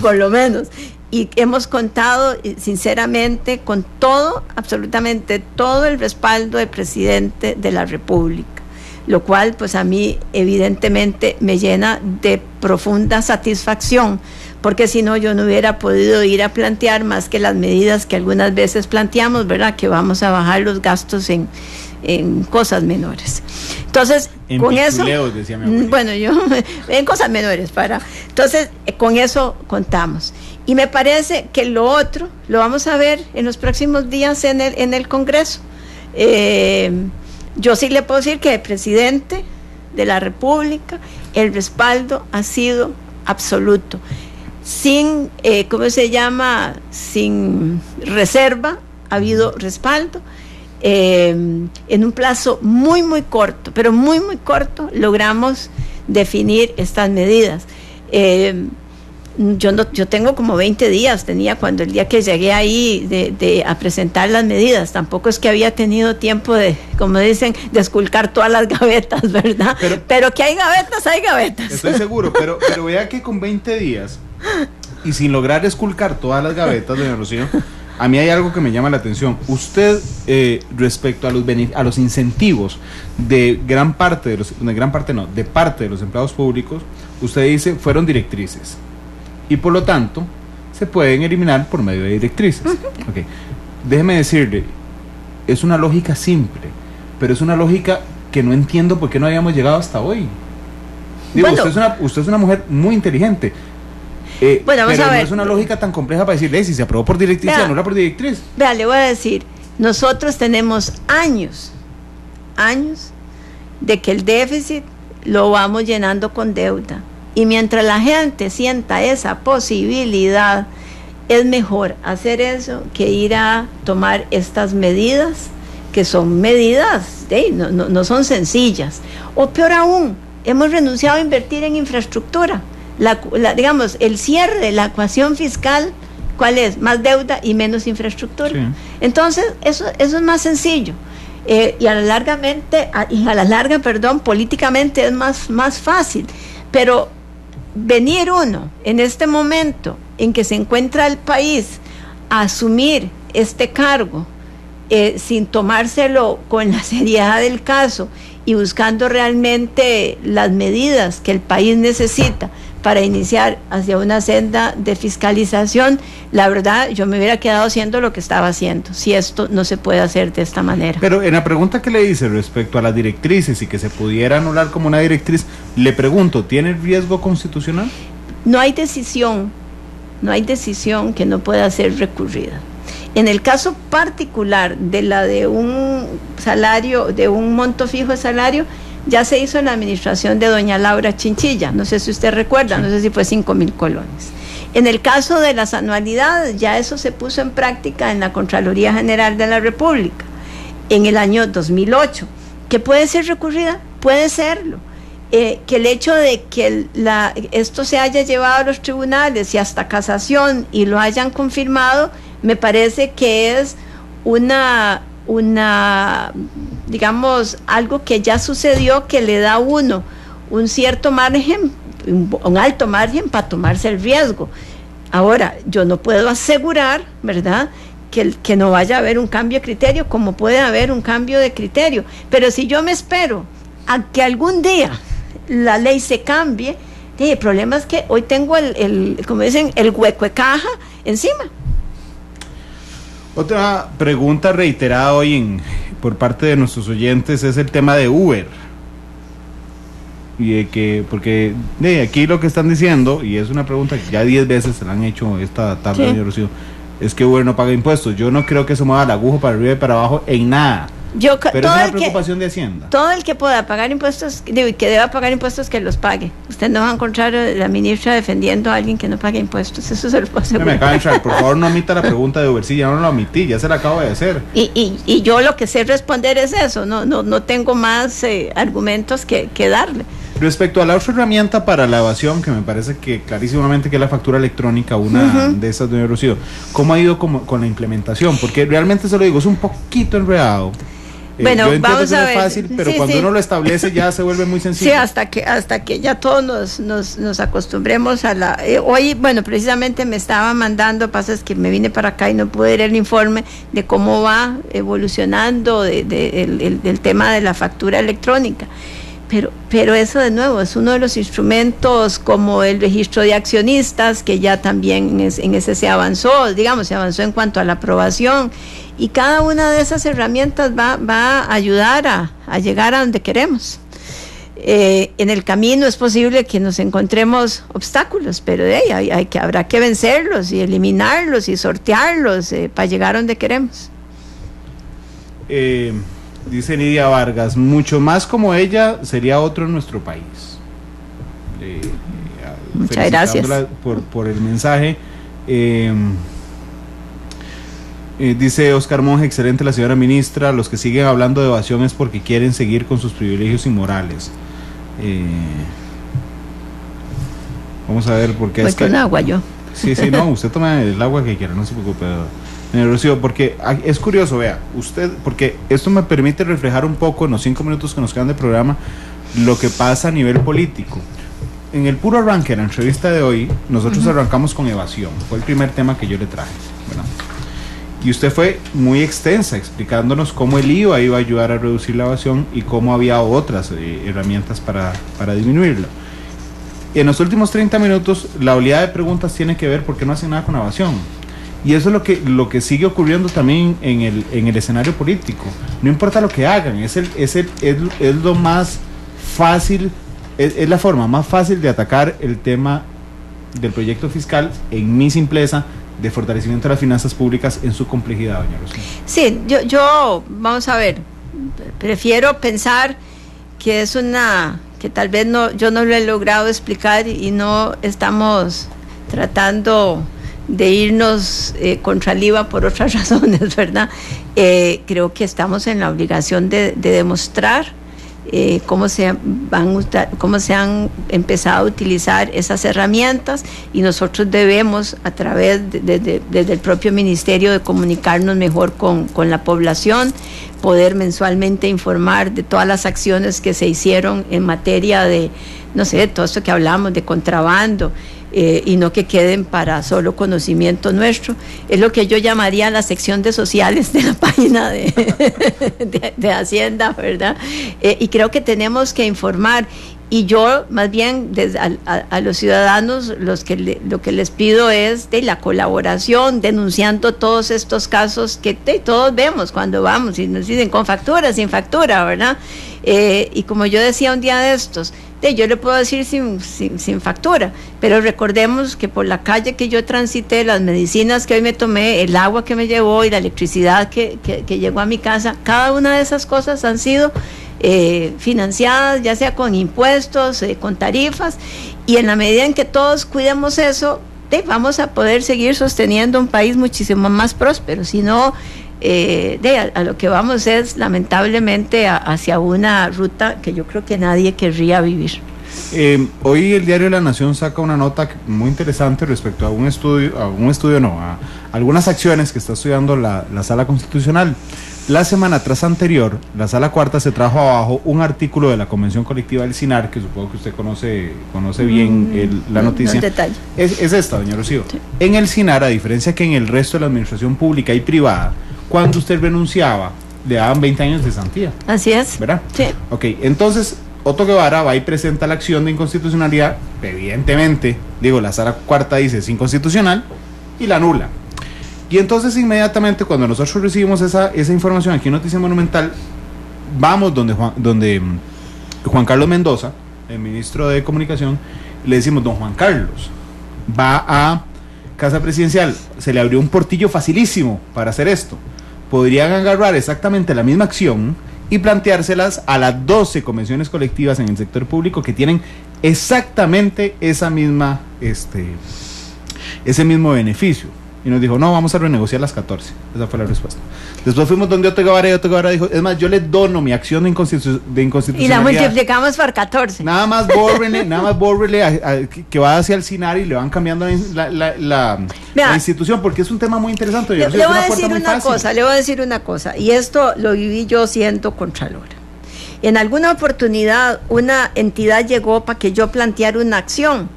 Por lo menos. y hemos contado sinceramente con todo, absolutamente todo el respaldo del presidente de la República, lo cual pues a mí evidentemente me llena de profunda satisfacción, porque si no yo no hubiera podido ir a plantear más que las medidas que algunas veces planteamos, ¿verdad? Que vamos a bajar los gastos en cosas menores. Entonces, en con eso, decía mi abuela. bueno, yo en cosas menores entonces con eso contamos. Y me parece que lo otro lo vamos a ver en los próximos días en el Congreso. Yo sí le puedo decir que el presidente de la República, el respaldo ha sido absoluto, sin, sin reserva, ha habido respaldo. En un plazo muy corto, pero muy corto, logramos definir estas medidas. Yo tengo como 20 días, tenía cuando el día que llegué ahí a presentar las medidas, tampoco es que había tenido tiempo de, como dicen, de esculcar todas las gavetas, ¿verdad? Pero que hay gavetas, hay gavetas. Estoy seguro, pero vea que con 20 días y sin lograr esculcar todas las gavetas, doña Rocío, a mí hay algo que me llama la atención. Usted, respecto a los incentivos de parte de los empleados públicos, usted dice fueron directrices y por lo tanto se pueden eliminar por medio de directrices. Okay. Déjeme decirle, es una lógica simple, pero es una lógica que no entiendo por qué no habíamos llegado hasta hoy. Digo, bueno, usted es una mujer muy inteligente. Bueno, vamos a ver. No es una lógica tan compleja para decirle si se aprobó por directriz o no por directriz. Vea, le voy a decir, nosotros tenemos años de que el déficit lo vamos llenando con deuda, y mientras la gente sienta esa posibilidad, es mejor hacer eso que ir a tomar estas medidas, que son medidas, no son sencillas, o peor aún, hemos renunciado a invertir en infraestructura. Digamos, el cierre de la ecuación fiscal, ¿cuál es? Más deuda y menos infraestructura. Sí. Entonces, eso es más sencillo. Y a la larga, políticamente es más fácil. Pero venir uno en este momento en que se encuentra el país a asumir este cargo sin tomárselo con la seriedad del caso y buscando realmente las medidas que el país necesita para iniciar hacia una senda de fiscalización, la verdad yo me hubiera quedado haciendo lo que estaba haciendo, si esto no se puede hacer de esta manera. Pero en la pregunta que le hice respecto a las directrices y que se pudiera anular como una directriz, le pregunto, ¿tiene riesgo constitucional? No hay decisión que no pueda ser recurrida. En el caso particular de un salario, de un monto fijo de salario, ya se hizo en la administración de doña Laura Chinchilla, no sé si usted recuerda, no sé si fue 5,000 colones. En el caso de las anualidades, ya eso se puso en práctica en la Contraloría General de la República en el año 2008. ¿Que puede ser recurrida? Puede serlo. Que el hecho de que esto se haya llevado a los tribunales y hasta casación y lo hayan confirmado, me parece que es digamos, algo que ya sucedió, que le da a uno un cierto margen, un alto margen para tomarse el riesgo. Ahora, yo no puedo asegurar, ¿verdad?, que no vaya a haber un cambio de criterio, como puede haber un cambio de criterio, pero si yo me espero a que algún día la ley se cambie, el problema es que hoy tengo como dicen, el hueco de caja encima. Otra pregunta reiterada hoy por parte de nuestros oyentes es el tema de Uber. Y de que, porque aquí lo que están diciendo, y es una pregunta que ya 10 veces se la han hecho esta tarde, señor Rocío, es que Uber no paga impuestos. Yo no creo que eso mueva la aguja para arriba y para abajo en nada. Pero es una preocupación de Hacienda. Todo el que pueda pagar impuestos, y que deba pagar impuestos, que los pague. Usted no va a encontrar a la ministra defendiendo a alguien que no pague impuestos, eso se lo puedo asegurar. Me acaba de entrar, por favor no omita la pregunta de Uber, sí, ya no la omití, ya se la acabo de hacer. Y yo lo que sé responder es eso, no tengo más argumentos que darle. Respecto a la otra herramienta para la evasión, que me parece que clarísimamente que es la factura electrónica, una de esas, doña Rocío, ¿cómo ha ido con la implementación? Porque realmente se lo digo, es un poquito enredado. Bueno, yo entiendo vamos que a no ver. es fácil, pero Sí, cuando sí. uno lo establece ya se vuelve muy sencillo. Sí, hasta que ya todos nos acostumbremos a la... hoy, bueno, precisamente me estaba mandando, pasa es que me vine para acá y no pude ver el informe de cómo va evolucionando el tema de la factura electrónica. Pero eso de nuevo es uno de los instrumentos, como el registro de accionistas, que ya también en ese se avanzó, digamos, se avanzó en cuanto a la aprobación, y cada una de esas herramientas va a ayudar a llegar a donde queremos. En el camino es posible que nos encontremos obstáculos, pero habrá que vencerlos y eliminarlos y sortearlos para llegar a donde queremos. Dice Nidia Vargas, mucho más como ella sería otro en nuestro país. Muchas gracias por el mensaje. Dice Oscar Monge, excelente la señora ministra, los que siguen hablando de evasión es porque quieren seguir con sus privilegios inmorales. Vamos a ver por qué. Voy con agua yo. Sí, no, usted toma el agua que quiera, no se preocupe. Rocío, porque es curioso, vea, usted, porque esto me permite reflejar un poco en los 5 minutos que nos quedan de programa lo que pasa a nivel político. En el puro arranque de la entrevista de hoy, nosotros arrancamos con evasión, fue el primer tema que yo le traje, ¿verdad? Y usted fue muy extensa explicándonos cómo el IVA iba a ayudar a reducir la evasión y cómo había otras herramientas para disminuirlo. En los últimos 30 minutos, la oleada de preguntas tiene que ver por qué no hacen nada con evasión. Y eso es lo que sigue ocurriendo también en el escenario político. No importa lo que hagan, es lo más fácil, es la forma más fácil de atacar el tema del proyecto fiscal en mi simpleza, de fortalecimiento de las finanzas públicas en su complejidad, doña Rocío. Sí, yo vamos a ver, prefiero pensar que es que tal vez yo no lo he logrado explicar y no estamos tratando de irnos contra el IVA por otras razones, ¿verdad? Creo que estamos en la obligación de demostrar cómo se han empezado a utilizar esas herramientas, y nosotros debemos, a través desde el propio ministerio, de comunicarnos mejor con la población, poder mensualmente informar de todas las acciones que se hicieron en materia de, no sé, todo esto que hablamos de contrabando, y no que queden para solo conocimiento nuestro. Es lo que yo llamaría la sección de sociales de la página de Hacienda, ¿verdad? Y creo que tenemos que informar, y yo más bien a los ciudadanos lo que les pido es de la colaboración, denunciando todos estos casos que todos vemos cuando vamos y nos dicen con factura, sin factura, ¿verdad? Y como yo decía un día de estos, yo le puedo decir sin factura, pero recordemos que por la calle que yo transité, las medicinas que hoy me tomé, el agua que me llevó y la electricidad que llegó a mi casa, cada una de esas cosas han sido financiadas, ya sea con impuestos, con tarifas, y en la medida en que todos cuidemos eso, vamos a poder seguir sosteniendo un país muchísimo más próspero. Si no, a lo que vamos es lamentablemente hacia una ruta que yo creo que nadie querría vivir. Hoy el diario La Nación saca una nota muy interesante respecto a algunas acciones que está estudiando la Sala Constitucional. La semana anterior, la Sala Cuarta se trajo abajo un artículo de la Convención Colectiva del SINAR, que supongo que usted conoce bien la noticia. Es esta, doña Rocío. Sí. En el SINAR, a diferencia que en el resto de la administración pública y privada, cuando usted renunciaba, le daban 20 años de cesantía. Así es. ¿Verdad? Sí. Ok, entonces Otto Guevara va y presenta la acción de inconstitucionalidad, evidentemente, la Sala Cuarta dice es inconstitucional y la anula. Y entonces inmediatamente cuando nosotros recibimos esa información aquí en Noticia Monumental, vamos donde Juan Carlos Mendoza, el ministro de Comunicación, le decimos: don Juan Carlos, va a Casa Presidencial, se le abrió un portillo facilísimo para hacer esto. Podrían agarrar exactamente la misma acción y planteárselas a las 12 convenciones colectivas en el sector público que tienen exactamente ese mismo beneficio. y nos dijo, no, vamos a renegociar las 14. Esa fue la respuesta. Después fuimos donde Otto Guevara y Otto Guevara dijo, es más, yo le dono mi acción de inconstitucionalidad. Y la multiplicamos por 14. Nada más bórrele que va hacia el SINAR y le van cambiando la institución, porque es un tema muy interesante. Le voy a decir una cosa, y esto lo viví yo siendo contralora. En alguna oportunidad una entidad llegó para que yo planteara una acción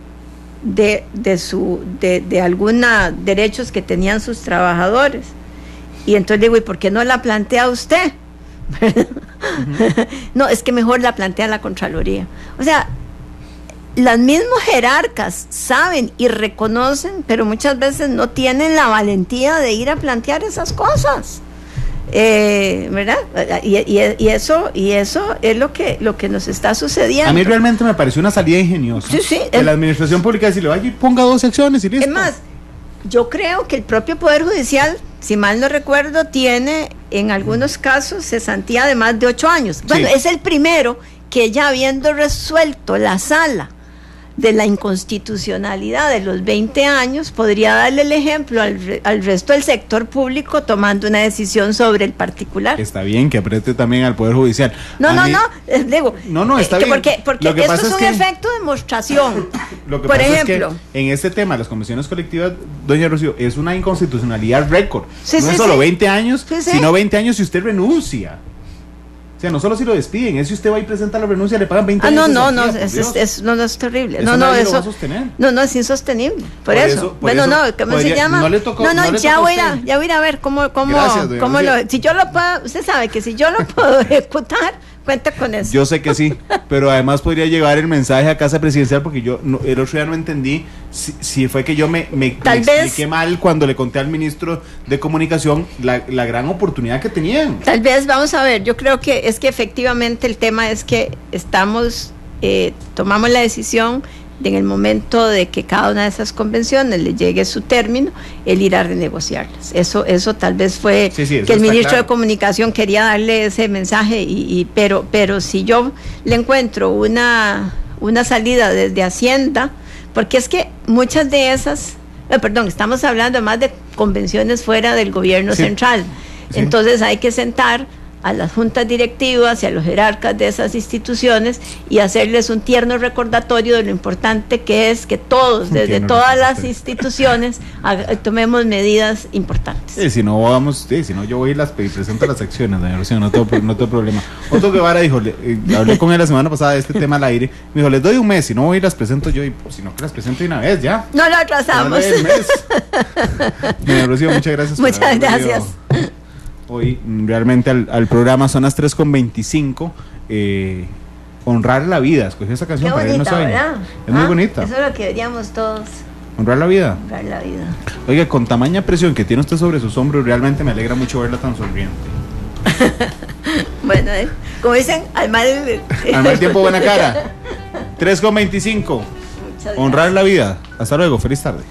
de algunos derechos que tenían sus trabajadores, y entonces digo, ¿y por qué no la plantea usted? No, es que mejor la plantea la Contraloría. O sea, los mismos jerarcas saben y reconocen, pero muchas veces no tienen la valentía de ir a plantear esas cosas. ¿Verdad? Y eso es lo que nos está sucediendo. A mí realmente me pareció una salida ingeniosa de la administración pública, decirle, vaya y ponga 2 secciones y listo. Es más, yo creo que el propio Poder Judicial, si mal no recuerdo, tiene en algunos casos cesantía de más de 8 años. Bueno, es el primero que, ya habiendo resuelto la sala de la inconstitucionalidad de los 20 años, podría darle el ejemplo al resto del sector público tomando una decisión sobre el particular. Está bien que apriete también al Poder Judicial. No, está bien. Porque esto es un efecto de demostración. Lo que Por pasa ejemplo, es que en este tema, las convenciones colectivas, doña Rocío, es una inconstitucionalidad récord. No es solo 20 años, sino 20 años si usted renuncia. O sea, no solo si lo despiden, es si usted va y presenta la renuncia, le pagan 20 años. No, es terrible. Eso nadie lo va a sostener. No, es insostenible. ¿Cómo se llama? Ya voy a ir a ver cómo si yo lo puedo, usted sabe que si yo lo puedo ejecutar, cuenta con eso. Yo sé que sí, pero además podría llevar el mensaje a Casa Presidencial, porque el otro día no entendí si fue que yo me expliqué mal cuando le conté al ministro de Comunicación la gran oportunidad que tenían. Tal vez, vamos a ver, yo creo que es que efectivamente el tema es que tomamos la decisión de, en el momento de que cada una de esas convenciones le llegue su término, el ir a renegociarlas. Eso tal vez fue que el ministro de Comunicación quería darle ese mensaje, pero si yo le encuentro una salida desde Hacienda, porque es que muchas de esas, estamos hablando más de convenciones fuera del gobierno central, entonces hay que sentar a las juntas directivas y a los jerarcas de esas instituciones y hacerles un tierno recordatorio de lo importante que es que todos, desde todas las instituciones, tomemos medidas importantes. Si no yo voy y presento las acciones, doña Rocío, no tengo problema. Otto Guevara dijo, hablé con él la semana pasada de este tema al aire, me dijo, les doy un mes, si no voy y las presento yo, y sino que las presento de una vez ya. No lo atrasamos. Doña Rocío, muchas gracias. Muchas gracias. Hoy realmente al programa. Son las 3:25. Honrar la vida, escogí esa canción. Qué bonita, para ¿verdad? Es muy bonita. Eso es lo que deberíamos todos. Honrar la vida. Honrar la vida. Oiga, con tamaña presión que tiene usted sobre sus hombros, realmente me alegra mucho verla tan sonriente. Bueno, como dicen, al mal tiempo buena cara. 3:25. Honrar la vida. Hasta luego, feliz tarde.